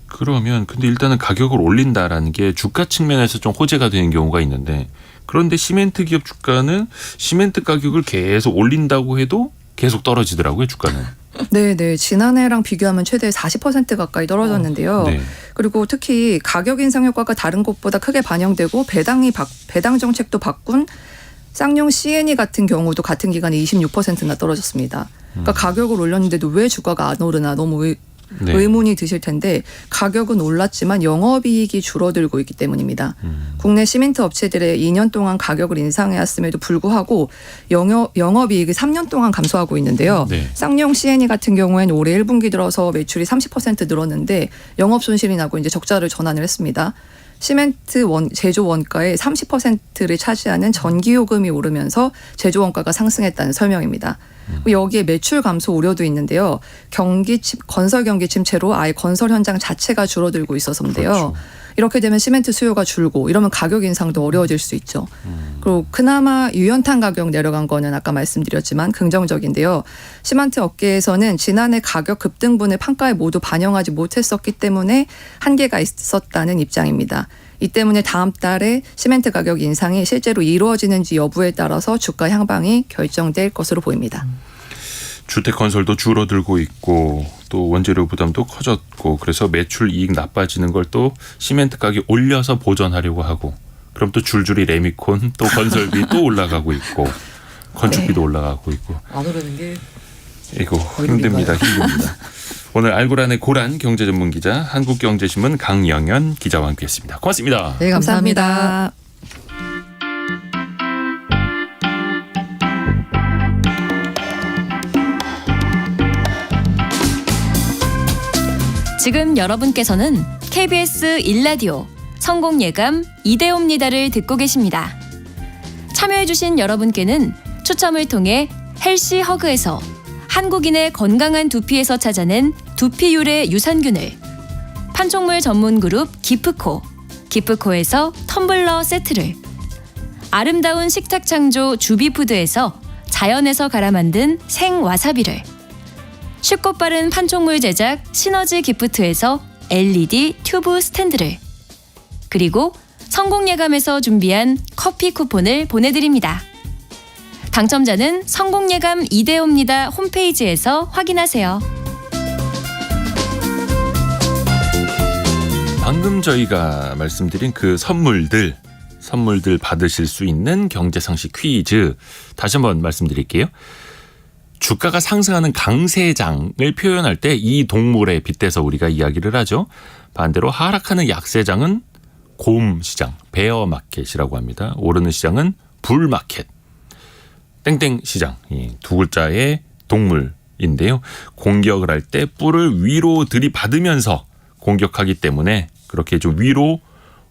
그러면 근데 일단은 가격을 올린다라는 게 주가 측면에서 좀 호재가 되는 경우가 있는데 그런데 시멘트 기업 주가는 시멘트 가격을 계속 올린다고 해도 계속 떨어지더라고요, 주가는. 네. 지난해랑 비교하면 최대 40% 가까이 떨어졌는데요. 그리고 특히 가격 인상 효과가 다른 곳보다 크게 반영되고 배당 정책도 바꾼 쌍용 CN이 같은 경우도 같은 기간에 26%나 떨어졌습니다. 그러니까 가격을 올렸는데도 왜 주가가 안 오르나 너무 의문이 드실 텐데 가격은 올랐지만 영업이익이 줄어들고 있기 때문입니다. 국내 시멘트 업체들의 2년 동안 가격을 인상해왔음에도 불구하고 영업이익이 3년 동안 감소하고 있는데요. 쌍용 CN이 같은 경우에는 올해 1분기 들어서 매출이 30% 늘었는데 영업 손실이 나고 이제 적자를 전환을 했습니다. 시멘트 제조 원가의 30%를 차지하는 전기요금이 오르면서 제조 원가가 상승했다는 설명입니다. 여기에 매출 감소 우려도 있는데요. 건설 경기 침체로 아예 건설 현장 자체가 줄어들고 있어서인데요. 이렇게 되면 시멘트 수요가 줄고 이러면 가격 인상도 어려워질 수 있죠. 그리고 그나마 유연탄 가격 내려간 거는 아까 말씀드렸지만 긍정적인데요. 시멘트 업계에서는 지난해 가격 급등분을 판가에 모두 반영하지 못했었기 때문에 한계가 있었다는 입장입니다. 이 때문에 다음 달에 시멘트 가격 인상이 실제로 이루어지는지 여부에 따라서 주가 향방이 결정될 것으로 보입니다. 주택 건설도 줄어들고 있고 또 원재료 부담도 커졌고 그래서 매출 이익 나빠지는 걸 또 시멘트 가격 올려서 보전하려고 하고 그럼 또 줄줄이 레미콘 또 건설비 또 올라가고 있고 건축비도 올라가고 있고 안 오르는 게 이거 힘듭니다. 오늘 알고란의 고란 경제전문기자 한국경제신문 강영현 기자와 함께했습니다. 고맙습니다. 네, 감사합니다. 지금 여러분께서는 KBS 일라디오 성공예감 이대호입니다를 듣고 계십니다. 참여해주신 여러분께는 추첨을 통해 헬시 허그에서 한국인의 건강한 두피에서 찾아낸 두피 유래 유산균을, 판촉물 전문 그룹 기프코에서 텀블러 세트를, 아름다운 식탁 창조 주비푸드에서 자연에서 갈아 만든 생와사비를, 쉽고 빠른 판촉물 제작 시너지 기프트에서 LED 튜브 스탠드를, 그리고 성공예감에서 준비한 커피 쿠폰을 보내드립니다. 당첨자는 성공예감 이대호입니다 홈페이지에서 확인하세요. 방금 저희가 말씀드린 그 선물들 받으실 수 있는 경제상식 퀴즈 다시 한번 말씀드릴게요. 주가가 상승하는 강세장을 표현할 때 이 동물에 빗대서 우리가 이야기를 하죠. 반대로 하락하는 약세장은 곰시장, 베어마켓이라고 합니다. 오르는 시장은 불마켓, 땡땡시장, 이 두 글자의 동물인데요. 공격을 할 때 뿔을 위로 들이받으면서 공격하기 때문에 그렇게 좀 위로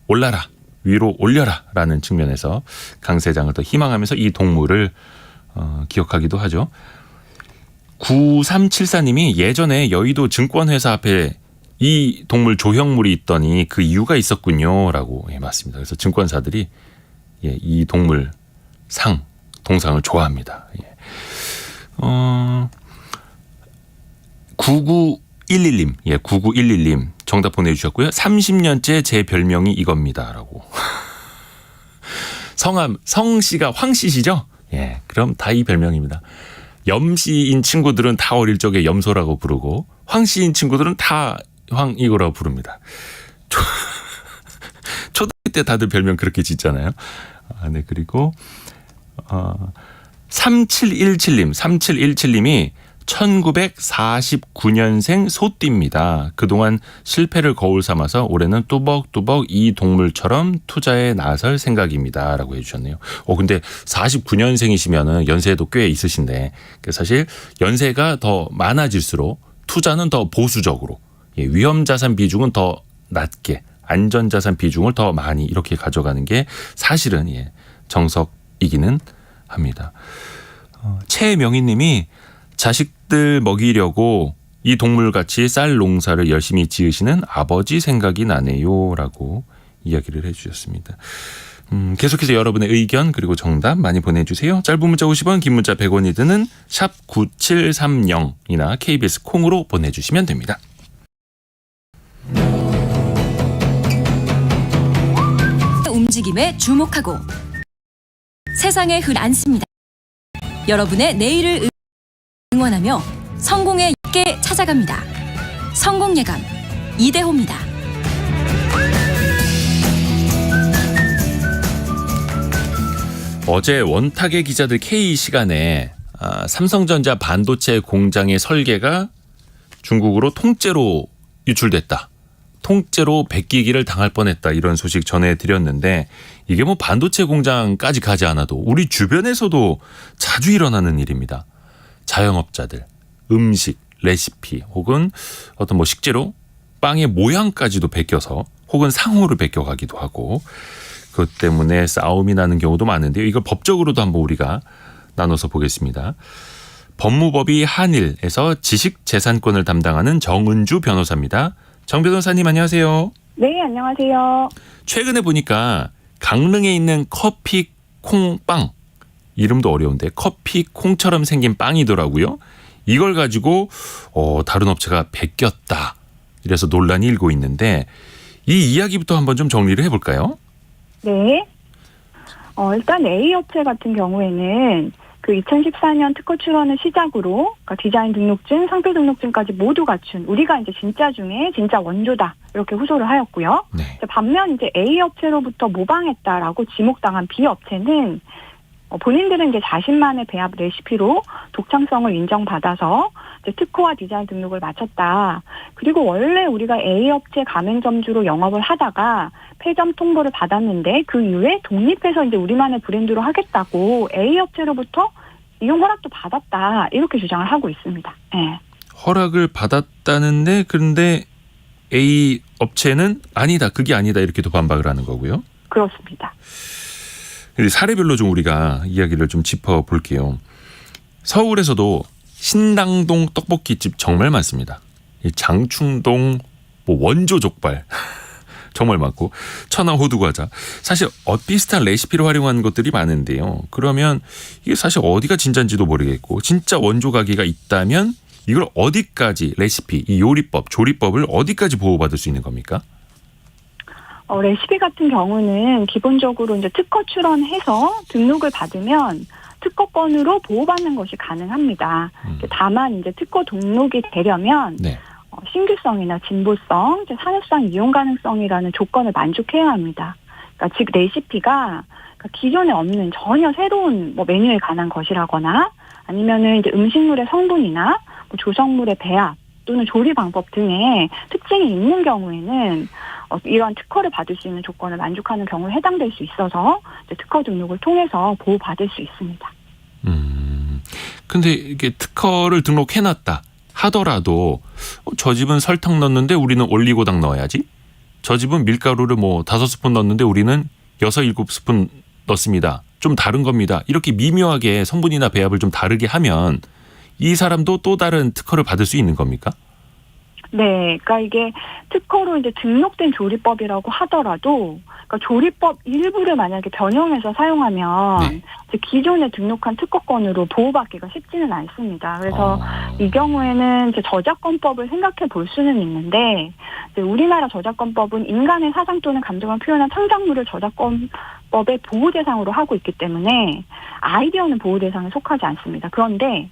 올라라, 위로 올려라 라는 측면에서 강세장을 더 희망하면서 이 동물을 기억하기도 하죠. 9374님이 예전에 여의도 증권회사 앞에 이 동물 조형물이 있더니 그 이유가 있었군요 라고. 예, 맞습니다. 그래서 증권사들이 이 동물 동상을 좋아합니다. 9911님, 9911님 정답 보내주셨고요. 30년째 제 별명이 이겁니다 라고. 성씨가 황씨시죠? 예, 그럼 다 이 별명입니다. 염씨인 친구들은 다 어릴 적에 염소라고 부르고, 황씨인 친구들은 다 황이고라고 부릅니다. 초등학교 때 다들 별명 그렇게 짓잖아요. 네, 그리고 3717님이 1949년생 소띠입니다. 그동안 실패를 거울 삼아서 올해는 뚜벅뚜벅 이 동물처럼 투자에 나설 생각입니다 라고 해주셨네요. 근데 49년생이시면 연세도 꽤 있으신데 사실 연세가 더 많아질수록 투자는 더 보수적으로, 위험자산 비중은 더 낮게, 안전자산 비중을 더 많이 이렇게 가져가는 게 사실은 정석이기는 합니다. 최명희 님이 자식들 먹이려고 이 동물같이 쌀 농사를 열심히 지으시는 아버지 생각이 나네요 라고 이야기를 해주셨습니다. 계속해서 여러분의 의견 그리고 정답 많이 보내주세요. 짧은 문자 50원, 긴 문자 100원이 드는 샵 9730이나 KBS 콩으로 보내주시면 됩니다. 움직임에 주목하고 세상의 흐 않습니다. 여러분의 내일을 응원하며 성공에 있게 찾아갑니다. 성공예감 이대호입니다. 어제 원탁의 기자들 K 시간에 삼성전자 반도체 공장의 설계가 중국으로 통째로 유출됐다. 통째로 베끼기를 당할 뻔했다. 이런 소식 전해드렸는데 이게 뭐 반도체 공장까지 가지 않아도 우리 주변에서도 자주 일어나는 일입니다. 자영업자들, 음식, 레시피 혹은 어떤 뭐 식재료, 빵의 모양까지도 베껴서 혹은 상호를 베껴가기도 하고 그것 때문에 싸움이 나는 경우도 많은데요. 이걸 법적으로도 한번 우리가 나눠서 보겠습니다. 법무법이 한일에서 지식재산권을 담당하는 정은주 변호사입니다. 정 변호사님 안녕하세요. 네, 안녕하세요. 최근에 보니까 강릉에 있는 커피 콩빵, 이름도 어려운데 커피 콩처럼 생긴 빵이더라고요. 이걸 가지고 다른 업체가 베꼈다. 이래서 논란이 일고 있는데 이 이야기부터 한번 좀 정리를 해볼까요? 네. 일단 A 업체 같은 경우에는 그 2014년 특허 출원을 시작으로 그러니까 디자인 등록증, 상표 등록증까지 모두 갖춘 우리가 이제 진짜 중에 진짜 원조다 이렇게 호소를 하였고요. 네. 반면 이제 A 업체로부터 모방했다라고 지목당한 B 업체는 본인들은 이제 자신만의 배합 레시피로 독창성을 인정받아서 이제 특허와 디자인 등록을 마쳤다. 그리고 원래 우리가 A 업체 가맹점주로 영업을 하다가 폐점 통보를 받았는데 그 이후에 독립해서 이제 우리만의 브랜드로 하겠다고 A 업체로부터 이용 허락도 받았다. 이렇게 주장을 하고 있습니다. 네. 허락을 받았다는데 그런데 A 업체는 아니다, 그게 아니다 이렇게 또 반박을 하는 거고요. 그렇습니다. 사례별로 좀 우리가 이야기를 좀 짚어볼게요. 서울에서도 신당동 떡볶이집 정말 많습니다. 장충동 뭐 원조 족발 정말 많고 천하 호두과자 사실 비슷한 레시피를 활용한 것들이 많은데요. 그러면 이게 사실 어디가 진짜인지도 모르겠고 진짜 원조 가게가 있다면 이걸 어디까지 레시피, 이 요리법, 조리법을 어디까지 보호받을 수 있는 겁니까? 레시피 같은 경우는 기본적으로 이제 특허 출원해서 등록을 받으면 특허권으로 보호받는 것이 가능합니다. 다만 이제 특허 등록이 되려면 네. 신규성이나 진보성, 산업상 이용 가능성이라는 조건을 만족해야 합니다. 그러니까 즉 레시피가 기존에 없는 전혀 새로운 뭐 메뉴에 관한 것이라거나 아니면은 이제 음식물의 성분이나 뭐 조성물의 배합 또는 조리 방법 등의 특징이 있는 경우에는 이러한 특허를 받을 수 있는 조건을 만족하는 경우에 해당될 수 있어서 이제 특허 등록을 통해서 보호받을 수 있습니다. 근데 이게 특허를 등록해놨다 하더라도 저 집은 설탕 넣었는데 우리는 올리고당 넣어야지. 저 집은 밀가루를 뭐 5스푼 넣었는데 우리는 6, 7스푼 넣습니다. 좀 다른 겁니다. 이렇게 미묘하게 성분이나 배합을 좀 다르게 하면 이 사람도 또 다른 특허를 받을 수 있는 겁니까? 네, 그러니까 이게 특허로 이제 등록된 조리법이라고 하더라도, 그러니까 조리법 일부를 만약에 변형해서 사용하면 네. 이제 기존에 등록한 특허권으로 보호받기가 쉽지는 않습니다. 그래서 이 경우에는 이제 저작권법을 생각해 볼 수는 있는데, 이제 우리나라 저작권법은 인간의 사상 또는 감정을 표현한 창작물을 저작권법의 보호 대상으로 하고 있기 때문에 아이디어는 보호 대상에 속하지 않습니다. 그런데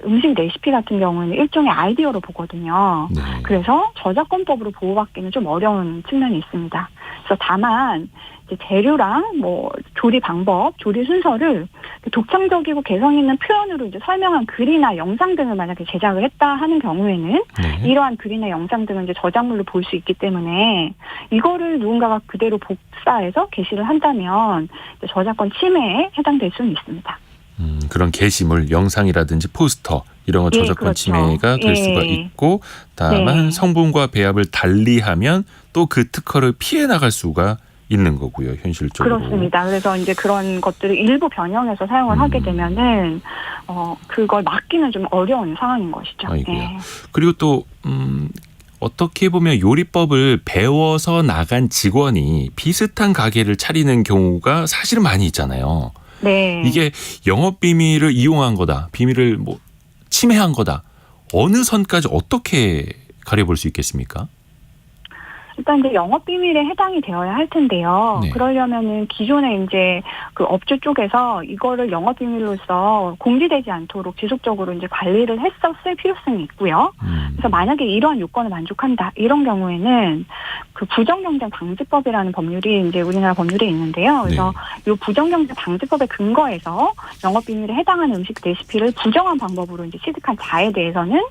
음식 레시피 같은 경우는 일종의 아이디어로 보거든요. 네. 그래서 저작권법으로 보호받기는 좀 어려운 측면이 있습니다. 그래서 다만 이제 재료랑 뭐 조리 방법, 조리 순서를 독창적이고 개성 있는 표현으로 이제 설명한 글이나 영상 등을 만약에 제작을 했다 하는 경우에는 네. 이러한 글이나 영상 등은 이제 저작물로 볼 수 있기 때문에 이거를 누군가가 그대로 복사해서 게시를 한다면 이제 저작권 침해에 해당될 수는 있습니다. 그런 게시물, 영상이라든지 포스터 이런 거 예, 저작권 그렇죠. 침해가 될 수가 예. 있고 다만 네. 성분과 배합을 달리하면 또 그 특허를 피해 나갈 수가 있는 거고요. 현실적으로. 그렇습니다. 그래서 이제 그런 것들을 일부 변형해서 사용을 하게 되면은 그걸 막기는 좀 어려운 상황인 것이죠. 아이고야. 네. 그리고 또 어떻게 보면 요리법을 배워서 나간 직원이 비슷한 가게를 차리는 경우가 사실은 많이 있잖아요. 네. 이게 영업 비밀을 이용한 거다. 비밀을 뭐 침해한 거다. 어느 선까지 어떻게 가려볼 수 있겠습니까? 일단 이제 영업 비밀에 해당이 되어야 할 텐데요. 네. 그러려면은 기존에 이제 그 업주 쪽에서 이거를 영업 비밀로서 공개되지 않도록 지속적으로 이제 관리를 했었을 필요성이 있고요. 그래서 만약에 이러한 요건을 만족한다 이런 경우에는 그 부정경쟁 방지법이라는 법률이 이제 우리나라 법률에 있는데요. 그래서 이 부정경쟁 방지법에 근거해서 영업 비밀에 해당하는 음식 레시피를 부정한 방법으로 이제 취득한 자에 대해서는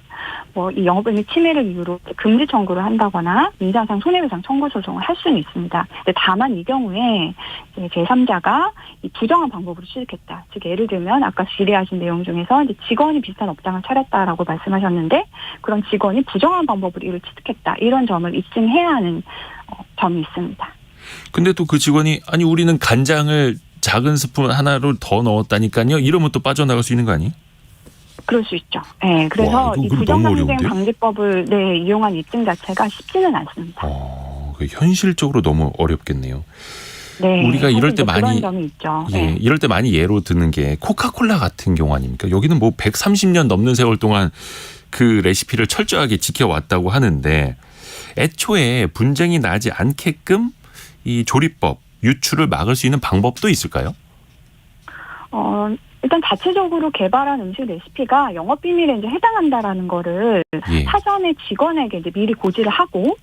뭐 이 영업비밀 침해를 이유로 금지 청구를 한다거나 민사상 손해배상 청구 소송을 할 수는 있습니다. 근데 다만 이 경우에 제3자가 이 부정한 방법으로 취득했다. 즉 예를 들면 아까 질의하신 내용 중에서 이제 직원이 비슷한 업장을 차렸다라고 말씀하셨는데 그런 직원이 부정한 방법으로 이를 취득했다. 이런 점을 입증해야 하는 점이 있습니다. 근데 또 그 직원이 아니 우리는 간장을 작은 스푼 하나로 더 넣었다니까요. 이러면 또 빠져나갈 수 있는 거 아니에요? 그럴 수 있죠. 네, 그래서 와, 이 이거 너무 부정경쟁 어려운데요? 방지법을 이용한 입증 자체가 쉽지는 않습니다. 현실적으로 너무 어렵겠네요. 네, 우리가 이럴 때 그런 많이 점이 있죠. 예, 네. 이럴 때 많이 예로 드는 게 코카콜라 같은 경우 아닙니까? 여기는 뭐 130년 넘는 세월 동안 그 레시피를 철저하게 지켜왔다고 하는데 애초에 분쟁이 나지 않게끔 이 조리법 유출을 막을 수 있는 방법도 있을까요? 일단 자체적으로 개발한 음식 레시피가 영업비밀에 이제 해당한다라는 거를 예. 사전에 직원에게 이제 미리 고지를 하고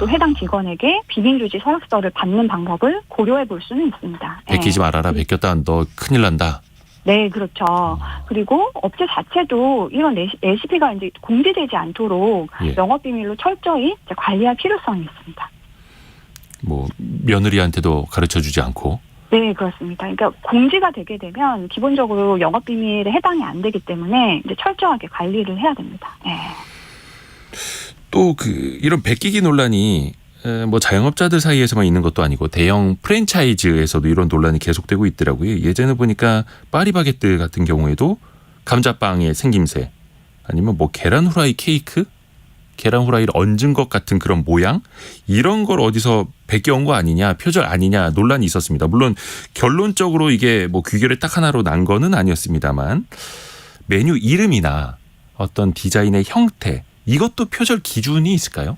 또 해당 직원에게 비밀유지 서약서를 받는 방법을 고려해 볼 수는 있습니다. 베끼지 말아라. 베꼈다 너 큰일 난다. 네, 그렇죠. 그리고 업체 자체도 이런 레시피가 이제 공개되지 않도록 예. 영업비밀로 철저히 이제 관리할 필요성이 있습니다. 뭐 며느리한테도 가르쳐주지 않고. 네, 그렇습니다. 그러니까 공지가 되게 되면 기본적으로 영업비밀에 해당이 안 되기 때문에 이제 철저하게 관리를 해야 됩니다. 네. 또 이런 베끼기 논란이 뭐 자영업자들 사이에서만 있는 것도 아니고 대형 프랜차이즈에서도 이런 논란이 계속되고 있더라고요. 예전에 보니까 파리바게뜨 같은 경우에도 감자빵의 생김새 아니면 뭐 계란 후라이 케이크, 계란 후라이를 얹은 것 같은 그런 모양 이런 걸 어디서 베껴온 거 아니냐, 표절 아니냐 논란이 있었습니다. 물론 결론적으로 이게 뭐 규결이 딱 하나로 난 거는 아니었습니다만 메뉴 이름이나 어떤 디자인의 형태 이것도 표절 기준이 있을까요?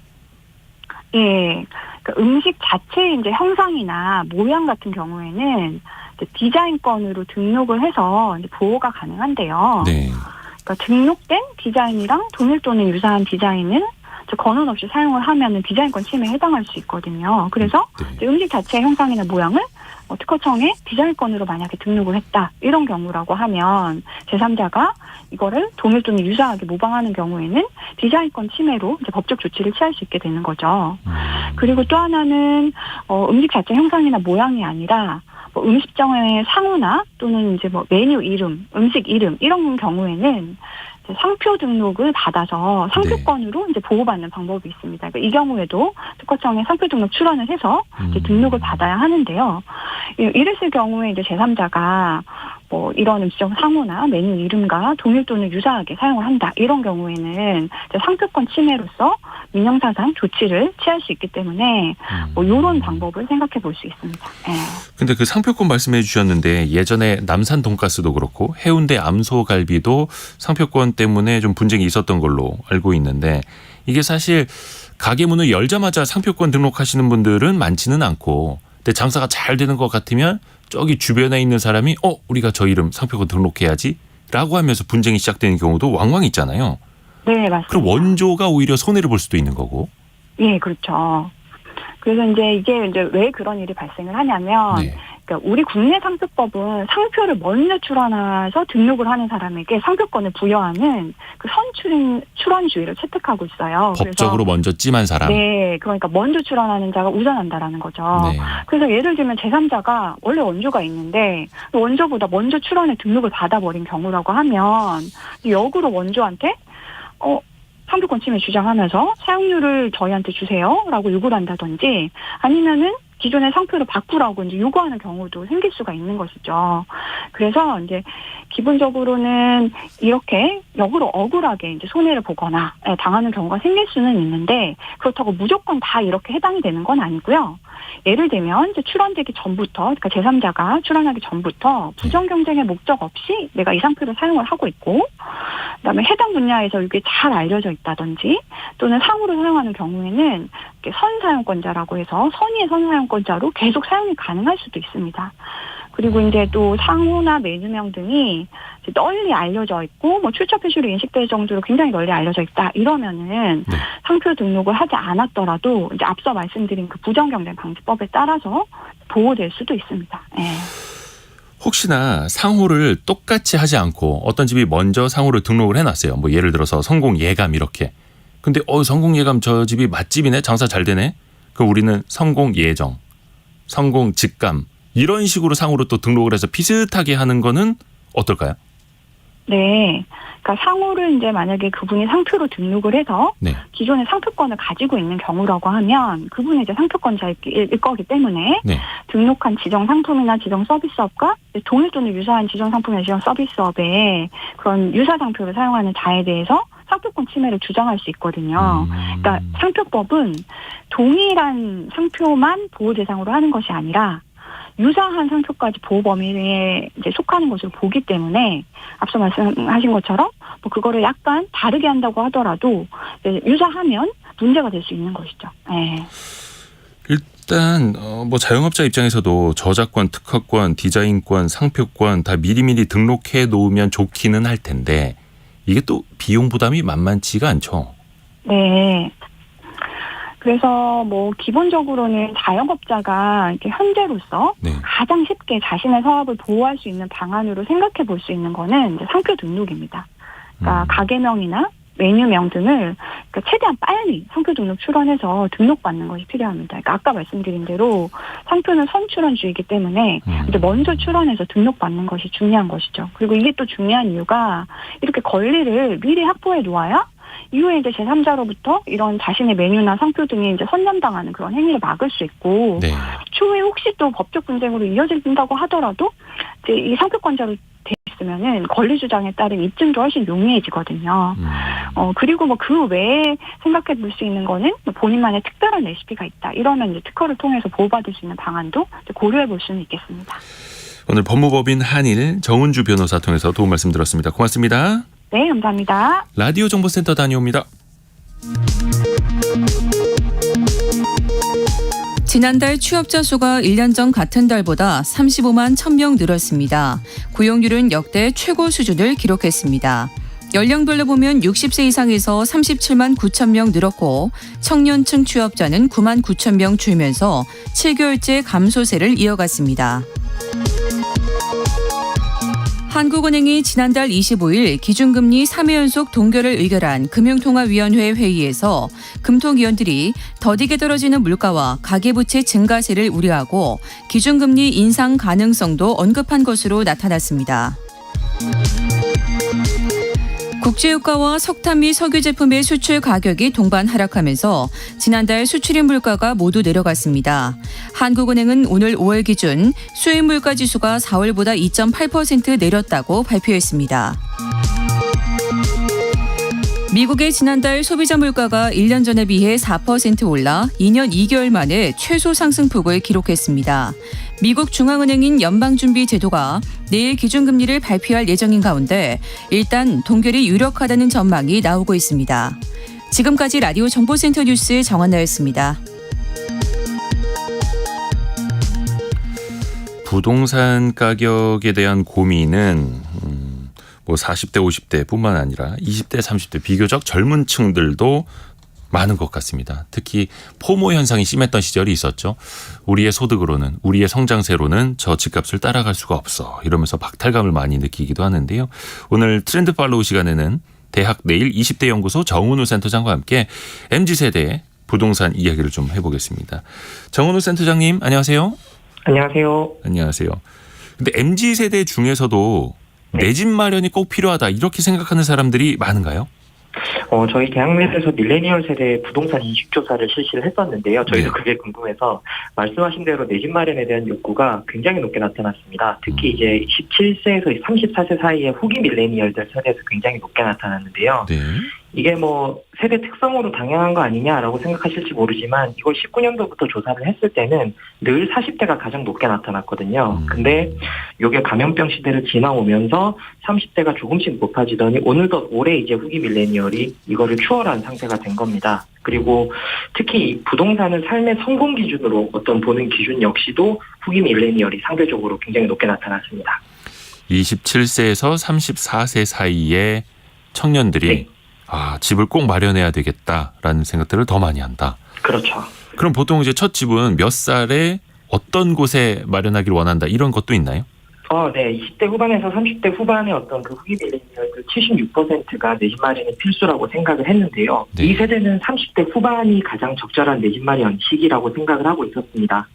예. 그러니까 음식 자체의 이제 형상이나 모양 같은 경우에는 이제 디자인권으로 등록을 해서 이제 보호가 가능한데요. 네. 그러니까 등록된 디자인이랑 동일 또는 유사한 디자인은 권한 없이 사용을 하면은 디자인권 침해에 해당할 수 있거든요. 그래서 이제 음식 자체의 형상이나 모양을 특허청에 디자인권으로 만약에 등록을 했다 이런 경우라고 하면 제3자가 이거를 동일 또는 유사하게 모방하는 경우에는 디자인권 침해로 이제 법적 조치를 취할 수 있게 되는 거죠. 그리고 또 하나는 음식 자체 형상이나 모양이 아니라 뭐 음식점의 상호나 또는 이제 뭐 메뉴 이름, 음식 이름 이런 경우에는 상표 등록을 받아서 상표권으로 이제 보호받는 방법이 있습니다. 그러니까 이 경우에도 특허청에 상표 등록 출원을 해서 이제 등록을 받아야 하는데요. 이랬을 경우에 이제 제3자가 뭐 이런 음식점 상호나 메뉴 이름과 동일 또는 유사하게 사용을 한다. 이런 경우에는 이제 상표권 침해로서 민형사상 조치를 취할 수 있기 때문에 뭐 이런 방법을 생각해 볼 수 있습니다. 근데 그 상표권 말씀해 주셨는데 예전에 남산 돈가스도 그렇고 해운대 암소갈비도 상표권 때문에 좀 분쟁이 있었던 걸로 알고 있는데 이게 사실 가게 문을 열자마자 상표권 등록하시는 분들은 많지는 않고 근데 장사가 잘 되는 것 같으면 저기 주변에 있는 사람이 우리가 저 이름 상표권 등록해야지 라고 하면서 분쟁이 시작되는 경우도 왕왕 있잖아요. 네, 맞습니다. 그럼 원조가 오히려 손해를 볼 수도 있는 거고. 예, 그렇죠. 그래서 이게 왜 그런 일이 발생을 하냐면, 네. 그러니까 우리 국내 상표법은 상표를 먼저 출원해서 등록을 하는 사람에게 상표권을 부여하는 그 출원주의를 채택하고 있어요. 법적으로 먼저 찜한 사람. 네, 그러니까 먼저 출원하는 자가 우선한다라는 거죠. 네. 그래서 예를 들면 제3자가 원래 원조가 있는데 원조보다 먼저 출원에 등록을 받아버린 경우라고 하면 역으로 원조한테 상표권 침해 주장하면서 사용료를 저희한테 주세요라고 요구를 한다든지 아니면은 기존의 상표를 바꾸라고 이제 요구하는 경우도 생길 수가 있는 것이죠. 그래서 이제 기본적으로는 이렇게 역으로 억울하게 이제 손해를 보거나 당하는 경우가 생길 수는 있는데 그렇다고 무조건 다 이렇게 해당이 되는 건 아니고요. 예를 들면 이제 출원되기 전부터, 그러니까 제3자가 출원하기 전부터 부정 경쟁의 목적 없이 내가 이 상표를 사용을 하고 있고, 그다음에 해당 분야에서 이게 잘 알려져 있다든지, 또는 상호를 사용하는 경우에는 선사용권자라고 해서 선의의 선사용권자로 계속 사용이 가능할 수도 있습니다. 그리고 이제 또 상호나 메뉴명 등이 널리 알려져 있고 뭐 출처 표시로 인식될 정도로 굉장히 널리 알려져 있다 이러면은 상표 등록을 하지 않았더라도 이제 앞서 말씀드린 그 부정경쟁 방지법에 따라서 보호될 수도 있습니다. 네. 혹시나 상호를 똑같이 하지 않고 어떤 집이 먼저 상호를 등록을 해놨어요. 뭐 예를 들어서 성공 예감 이렇게. 근데 성공 예감 저 집이 맛집이네, 장사 잘 되네. 그럼 우리는 성공 예정, 성공 직감. 이런 식으로 상호로 또 등록을 해서 비슷하게 하는 거는 어떨까요? 네. 그러니까 상호를 이제 만약에 그분이 상표로 등록을 해서 기존의 상표권을 가지고 있는 경우라고 하면 그분이 이제 상표권자일 거기 때문에 등록한 지정 상품이나 지정 서비스업과 동일 또는 유사한 지정 상품이나 지정 서비스업에 그런 유사 상표를 사용하는 자에 대해서 상표권 침해를 주장할 수 있거든요. 그러니까 상표법은 동일한 상표만 보호 대상으로 하는 것이 아니라 유사한 상표까지 보호 범위에 이제 속하는 것으로 보기 때문에 앞서 말씀하신 것처럼 뭐 그거를 약간 다르게 한다고 하더라도 유사하면 문제가 될 수 있는 것이죠. 네. 일단 뭐 자영업자 입장에서도 저작권, 특허권, 디자인권, 상표권 다 미리미리 등록해 놓으면 좋기는 할 텐데 이게 또 비용 부담이 만만치가 않죠. 네. 그래서 뭐 기본적으로는 자영업자가 이렇게 현재로서 가장 쉽게 자신의 사업을 보호할 수 있는 방안으로 생각해 볼 수 있는 거는 이제 상표 등록입니다. 그러니까 가게명이나 메뉴명 등을 그러니까 최대한 빨리 상표 등록 출원해서 등록받는 것이 필요합니다. 그러니까 아까 말씀드린 대로 상표는 선출원주의이기 때문에 이제 먼저 출원해서 등록받는 것이 중요한 것이죠. 그리고 이게 또 중요한 이유가 이렇게 권리를 미리 확보해 놓아야 이후에 이제 제3자로부터 이런 자신의 메뉴나 상표 등이 이제 선점당하는 그런 행위를 막을 수 있고 네. 추후에 혹시 또 법적 분쟁으로 이어진다고 하더라도 이제 이 상표권자로 돼 있으면은 권리 주장에 따른 입증도 훨씬 용이해지거든요. 그리고 뭐 그 외에 생각해 볼 수 있는 거는 본인만의 특별한 레시피가 있다. 이러면 이제 특허를 통해서 보호받을 수 있는 방안도 고려해 볼 수는 있겠습니다. 오늘 법무법인 한일 정은주 변호사 통해서 도움 말씀 들었습니다. 고맙습니다. 네, 감사합니다. 라디오 정보센터 다녀옵니다. 지난달 취업자 수가 1년 전 같은 달보다 35만 1,000명 늘었습니다. 고용률은 역대 최고 수준을 기록했습니다. 연령별로 보면 60세 이상에서 37만 9천 명 늘었고 청년층 취업자는 9만 9천 명 줄면서 7개월째 감소세를 이어갔습니다. 한국은행이 지난달 25일 기준금리 3회 연속 동결을 의결한 금융통화위원회 회의에서 금통위원들이 더디게 떨어지는 물가와 가계부채 증가세를 우려하고 기준금리 인상 가능성도 언급한 것으로 나타났습니다. 국제유가와 석탄 및 석유 제품의 수출 가격이 동반 하락하면서 지난달 수출입 물가가 모두 내려갔습니다. 한국은행은 오늘 5월 기준 수입 물가 지수가 4월보다 2.8% 내렸다고 발표했습니다. 미국의 지난달 소비자 물가가 1년 전에 비해 4% 올라 2년 2개월 만에 최소 상승폭을 기록했습니다. 미국 중앙은행인 연방준비제도가 내일 기준금리를 발표할 예정인 가운데 일단 동결이 유력하다는 전망이 나오고 있습니다. 지금까지 라디오 정보센터 뉴스 정한나였습니다. 부동산 가격에 대한 고민은 뭐 40대, 50대 뿐만 아니라 20대, 30대 비교적 젊은 층들도 많은 것 같습니다. 특히 포모 현상이 심했던 시절이 있었죠. 우리의 소득으로는, 우리의 성장세로는 저 집값을 따라갈 수가 없어. 이러면서 박탈감을 많이 느끼기도 하는데요. 오늘 트렌드 팔로우 시간에는 대학 내일 20대 연구소 정은우 센터장과 함께 MZ세대의 부동산 이야기를 좀 해보겠습니다. 정은우 센터장님 안녕하세요. 안녕하세요. 안녕하세요. 근데 MZ세대 중에서도 내 집 마련이 꼭 필요하다 이렇게 생각하는 사람들이 많은가요? 저희 대학 내에서 밀레니얼 세대 부동산 인식 조사를 실시를 했었는데요. 저희도 네. 그게 궁금해서 말씀하신 대로 내 집 마련에 대한 욕구가 굉장히 높게 나타났습니다. 특히 이제 17세에서 34세 사이의 후기 밀레니얼들 세대에서 굉장히 높게 나타났는데요. 네. 이게 뭐 세대 특성으로 당연한 거 아니냐라고 생각하실지 모르지만 이걸 19년도부터 조사를 했을 때는 늘 40대가 가장 높게 나타났거든요. 근데 이게 감염병 시대를 지나오면서 30대가 조금씩 높아지더니 오늘도 올해 이제 후기 밀레니얼이 이거를 추월한 상태가 된 겁니다. 그리고 특히 이 부동산을 삶의 성공 기준으로 어떤 보는 기준 역시도 후기 밀레니얼이 상대적으로 굉장히 높게 나타났습니다. 27세에서 34세 사이의 청년들이 네. 집을 꼭 마련해야 되겠다라는 생각들을 더 많이 한다. 그렇죠. 그럼 보통 이제 첫 집은 몇 살에 어떤 곳에 마련하기를 원한다 이런 것도 있나요? 네. 20대 후반에서 30대 후반의 어떤 그 후기 밀레니얼들 76%가 내 집 마련이 필수라고 생각을 했는데요. 네. 이 세대는 30대 후반이 가장 적절한 내 집 마련 시기라고 생각을 하고 있었습니다.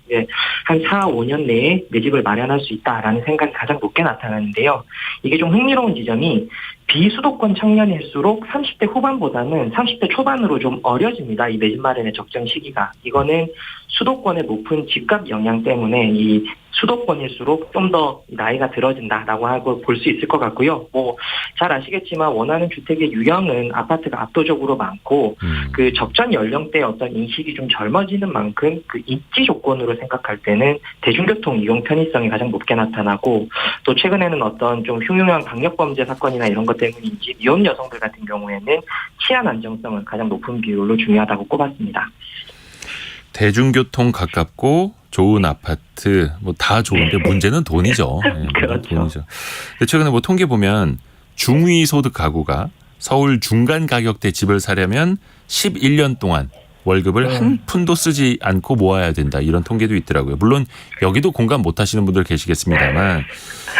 한 4, 5년 내에 내 집을 마련할 수 있다라는 생각이 가장 높게 나타나는데요. 이게 좀 흥미로운 지점이 비수도권 청년일수록 30대 후반보다는 30대 초반으로 좀 어려집니다. 이 내 집 마련의 적정 시기가. 이거는 수도권의 높은 집값 영향 때문에 이 수도권일수록 좀 더 나이가 들어진다라고 하고 볼 수 있을 것 같고요. 뭐 잘 아시겠지만 원하는 주택의 유형은 아파트가 압도적으로 많고 그 적정 연령대 어떤 인식이 좀 젊어지는 만큼 그 입지 조건으로 생각할 때는 대중교통 이용 편의성이 가장 높게 나타나고 또 최근에는 어떤 좀 흉흉한 강력범죄 사건이나 이런 것 때문인지 미혼 여성들 같은 경우에는 치안 안정성을 가장 높은 비율로 중요하다고 꼽았습니다. 대중교통 가깝고 좋은 아파트 뭐 다 좋은데 문제는 돈이죠. 네, 그렇죠. 돈이죠. 근데 최근에 뭐 통계 보면 중위 소득 가구가 서울 중간 가격대 집을 사려면 11년 동안 월급을 한 푼도 쓰지 않고 모아야 된다 이런 통계도 있더라고요. 물론 여기도 공감 못하시는 분들 계시겠습니다만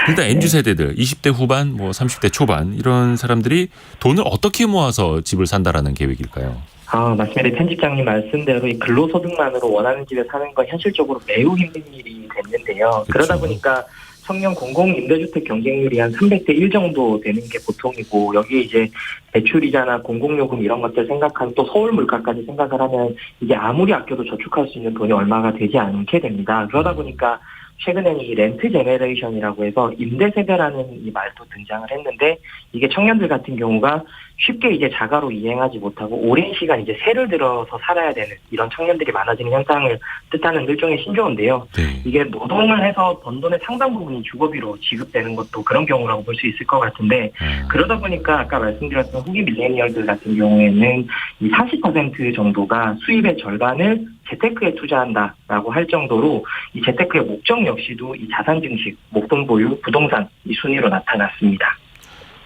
일단 MZ세대들 20대 후반 뭐 30대 초반 이런 사람들이 돈을 어떻게 모아서 집을 산다라는 계획일까요? 맞습니다. 편집장님 말씀대로 이 근로소득만으로 원하는 집에 사는 건 현실적으로 매우 힘든 일이 됐는데요. 그렇죠. 그러다 보니까 청년 공공 임대주택 경쟁률이 한 300대 1 정도 되는 게 보통이고, 여기에 이제 대출이자나 공공요금 이런 것들 생각하면 또 서울 물가까지 생각을 하면 이게 아무리 아껴도 저축할 수 있는 돈이 얼마가 되지 않게 됩니다. 그러다 보니까 최근에는 이 렌트 제네레이션이라고 해서 임대 세대라는 이 말도 등장을 했는데, 이게 청년들 같은 경우가 쉽게 이제 자가로 이행하지 못하고 오랜 시간 이제 세를 들어서 살아야 되는 이런 청년들이 많아지는 현상을 뜻하는 일종의 신조어인데요. 네. 이게 노동을 해서 번 돈의 상당 부분이 주거비로 지급되는 것도 그런 경우라고 볼 수 있을 것 같은데, 그러다 보니까 아까 말씀드렸던 후기 밀레니얼들 같은 경우에는 이 40% 정도가 수입의 절반을 재테크에 투자한다라고 할 정도로 이 재테크의 목적 역시도 이 자산 증식, 목돈 보유, 부동산 이 순위로 나타났습니다.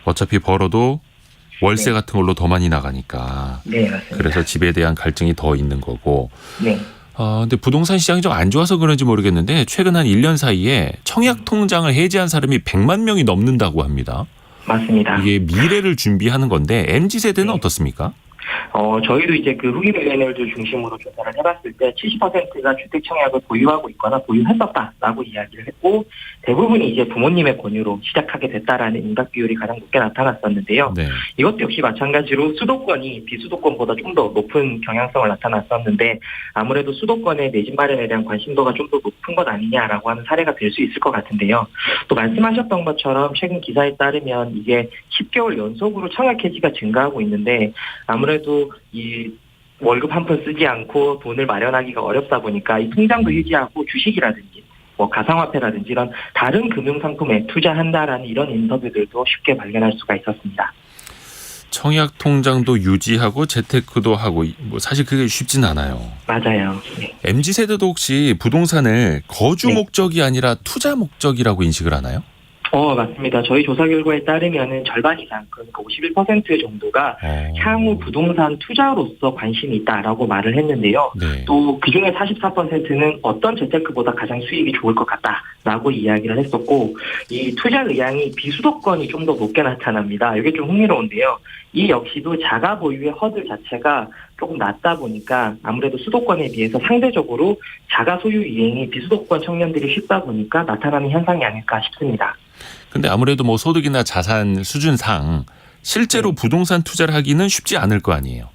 어차피 벌어도 월세 같은 걸로 더 많이 나가니까. 네, 맞습니다. 그래서 집에 대한 갈증이 더 있는 거고. 네. 근데 부동산 시장이 좀 안 좋아서 그런지 모르겠는데 최근 한 1년 사이에 청약 통장을 해지한 사람이 100만 명이 넘는다고 합니다. 맞습니다. 이게 미래를 준비하는 건데 MZ세대는 네. 어떻습니까? 저희도 이제 그 후기 밀레니얼들 중심으로 조사를 해봤을 때 70%가 주택 청약을 보유하고 있거나 보유했었다라고 이야기를 했고, 대부분이 이제 부모님의 권유로 시작하게 됐다라는 응답 비율이 가장 높게 나타났었는데요. 네. 이것도 역시 마찬가지로 수도권이 비수도권보다 좀 더 높은 경향성을 나타났었는데, 아무래도 수도권의 내 집 마련에 대한 관심도가 좀 더 높은 것 아니냐라고 하는 사례가 될 수 있을 것 같은데요. 또 말씀하셨던 것처럼 최근 기사에 따르면 이게 10개월 연속으로 청약 해지가 증가하고 있는데, 아무래도 이 월급 한 푼 쓰지 않고 돈을 마련하기가 어렵다 보니까 이 통장도 유지하고 주식이라든지 뭐 가상화폐라든지 이런 다른 금융상품에 투자한다라는 이런 인터뷰들도 쉽게 발견할 수가 있었습니다. 청약 통장도 유지하고 재테크도 하고 뭐 사실 그게 쉽진 않아요. 맞아요. 네. MZ세대도 혹시 부동산을 거주 네. 목적이 아니라 투자 목적이라고 인식을 하나요? 맞습니다. 저희 조사 결과에 따르면은 절반 이상, 그러니까 51% 정도가 향후 부동산 투자로서 관심이 있다라고 말을 했는데요. 네. 또 그중에 44%는 어떤 재테크보다 가장 수익이 좋을 것 같다라고 이야기를 했었고, 이 투자 의향이 비수도권이 좀 더 높게 나타납니다. 이게 좀 흥미로운데요. 이 역시도 자가 보유의 허들 자체가 조금 낮다 보니까 아무래도 수도권에 비해서 상대적으로 자가 소유 이행이 비수도권 청년들이 쉽다 보니까 나타나는 현상이 아닐까 싶습니다. 근데 아무래도 뭐 소득이나 자산 수준상 실제로 부동산 투자를 하기는 쉽지 않을 거 아니에요.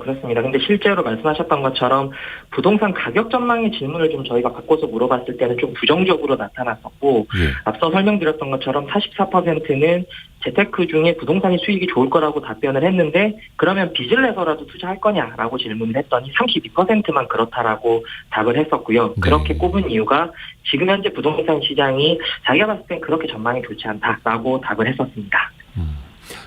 그렇습니다. 근데 실제로 말씀하셨던 것처럼 부동산 가격 전망의 질문을 좀 저희가 바꿔서 물어봤을 때는 좀 부정적으로 나타났었고, 예. 앞서 설명드렸던 것처럼 44%는 재테크 중에 부동산이 수익이 좋을 거라고 답변을 했는데, 그러면 빚을 내서라도 투자할 거냐라고 질문을 했더니 32%만 그렇다라고 답을 했었고요. 네. 그렇게 꼽은 이유가 지금 현재 부동산 시장이 자기가 봤을 땐 그렇게 전망이 좋지 않다라고 답을 했었습니다.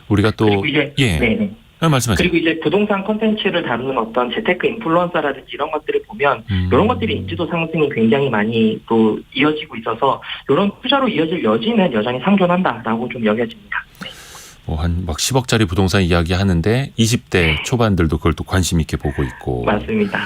우리가 또 그리고 이제 네네. 말씀하세요. 그리고 이제 부동산 콘텐츠를 다루는 어떤 재테크 인플루언서라든지 이런 것들을 보면 이런 것들이 인지도 상승이 굉장히 많이 또 이어지고 있어서 이런 투자로 이어질 여지는 여전히 상존한다라고 좀 여겨집니다. 뭐 한 막 10억짜리 부동산 이야기 하는데 20대 초반들도 그걸 또 관심 있게 보고 있고. 맞습니다.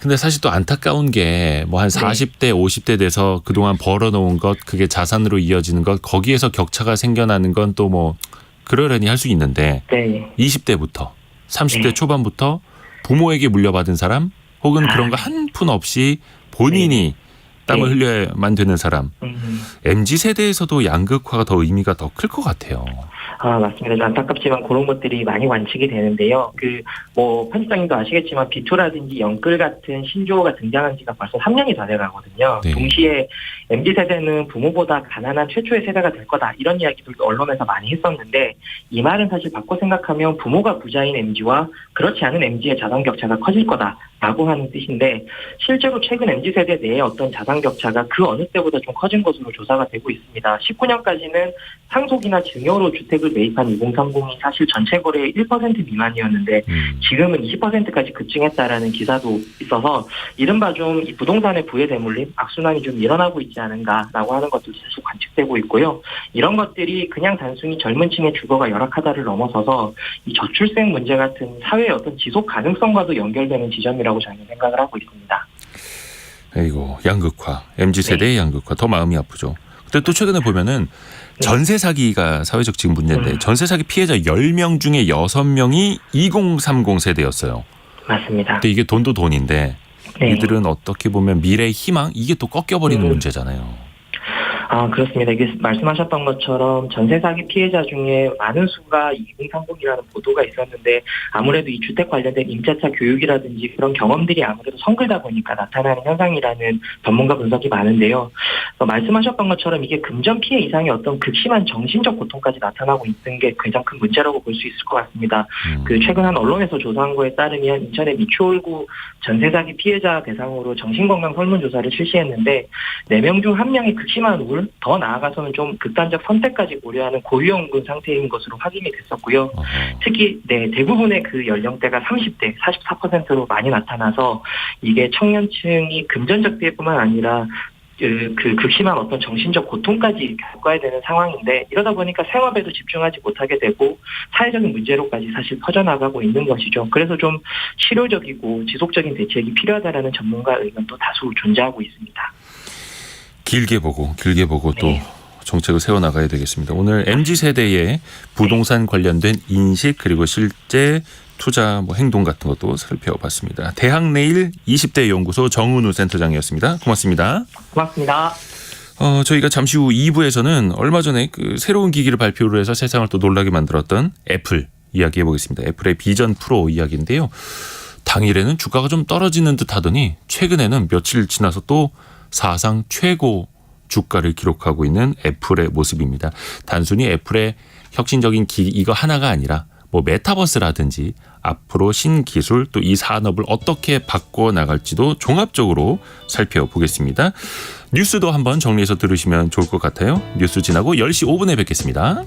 근데 사실 또 안타까운 게 뭐 한 40대, 50대 돼서 그동안 벌어놓은 것, 그게 자산으로 이어지는 것, 거기에서 격차가 생겨나는 건 또 뭐 그러려니 할 수 있는데, 네. 20대부터 30대 네. 초반부터 부모에게 물려받은 사람, 혹은 그런 거 한 푼 없이 본인이 땀을 흘려야만 되는 사람, MZ세대에서도 양극화가 더 의미가 더 클 것 같아요. 맞습니다. 좀 안타깝지만 그런 것들이 많이 관측이 되는데요. 편집장님도 아시겠지만 비투라든지 영끌 같은 신조어가 등장한 지가 벌써 3년이 다 돼가거든요. 네. 동시에 MZ세대는 부모보다 가난한 최초의 세대가 될 거다, 이런 이야기들도 언론에서 많이 했었는데, 이 말은 사실 바꿔 생각하면 부모가 부자인 MZ와 그렇지 않은 MZ의 자산 격차가 커질 거다라고 하는 뜻인데, 실제로 최근 MZ세대 내의 어떤 자산 격차가 그 어느 때보다 좀 커진 것으로 조사가 되고 있습니다. 19년까지는 상속이나 증여로 주택을 매입한 2030이 사실 전체 거래의 1% 미만이었는데 지금은 20%까지 급증했다라는 기사도 있어서, 이른바 좀 이 부동산의 부의 대물림, 악순환이 좀 일어나고 있지 않은가라고 하는 것도 사실 관측되고 있고요. 이런 것들이 그냥 단순히 젊은 층의 주거가 열악하다를 넘어서서 이 저출생 문제 같은 사회의 어떤 지속 가능성과도 연결되는 지점이라고 저는 생각을 하고 있습니다. 아이고, 양극화, MZ세대의 양극화, 더 마음이 아프죠. 근데 또 최근에 보면은 전세 사기가 사회적 지금 문제인데, 전세 사기 피해자 10명 중에 6명이 2030 세대였어요. 맞습니다. 근데 이게 돈도 돈인데, 네. 이들은 어떻게 보면 미래의 희망, 이게 또 꺾여버리는 문제잖아요. 그렇습니다. 이게 말씀하셨던 것처럼 전세 사기 피해자 중에 많은 수가 2030이라는 보도가 있었는데 아무래도 이 주택 관련된 임차차 교육이라든지 그런 경험들이 아무래도 성글다 보니까 나타나는 현상이라는 전문가 분석이 많은데요. 말씀하셨던 것처럼 이게 금전 피해 이상의 어떤 극심한 정신적 고통까지 나타나고 있는 게 가장 큰 문제라고 볼 수 있을 것 같습니다. 최근 한 언론에서 조사한 거에 따르면 인천의 미추홀구 전세 사기 피해자 대상으로 정신건강 설문조사를 실시했는데 4명 중 1명이 극심한 우울, 더 나아가서는 좀 극단적 선택까지 고려하는 고위험군 상태인 것으로 확인이 됐었고요. 특히 대부분의 그 연령대가 30대 44%로 많이 나타나서 이게 청년층이 금전적 피해뿐만 아니라 그 극심한 어떤 정신적 고통까지 겪어야 되는 상황인데 이러다 보니까 생업에도 집중하지 못하게 되고 사회적인 문제로까지 사실 퍼져나가고 있는 것이죠. 그래서 좀 치료적이고 지속적인 대책이 필요하다라는 전문가 의견도 다수 존재하고 있습니다. 길게 보고 또 정책을 세워나가야 되겠습니다. 오늘 MZ세대의 부동산 관련된 인식 그리고 실제 투자 행동 같은 것도 살펴봤습니다. 대학내일 20대 연구소 정은우 센터장이었습니다. 고맙습니다. 고맙습니다. 저희가 잠시 후 2부에서는 얼마 전에 그 새로운 기기를 발표를 해서 세상을 또 놀라게 만들었던 애플 이야기해 보겠습니다. 애플의 비전 프로 이야기인데요. 당일에는 주가가 좀 떨어지는 듯 하더니 최근에는 며칠 지나서 또 사상 최고 주가를 기록하고 있는 애플의 모습입니다. 단순히 애플의 혁신적인 기기 이거 하나가 아니라 메타버스라든지 앞으로 신기술 또 이 산업을 어떻게 바꿔 나갈지도 종합적으로 살펴보겠습니다. 뉴스도 한번 정리해서 들으시면 좋을 것 같아요. 뉴스 지나고 10시 5분에 뵙겠습니다.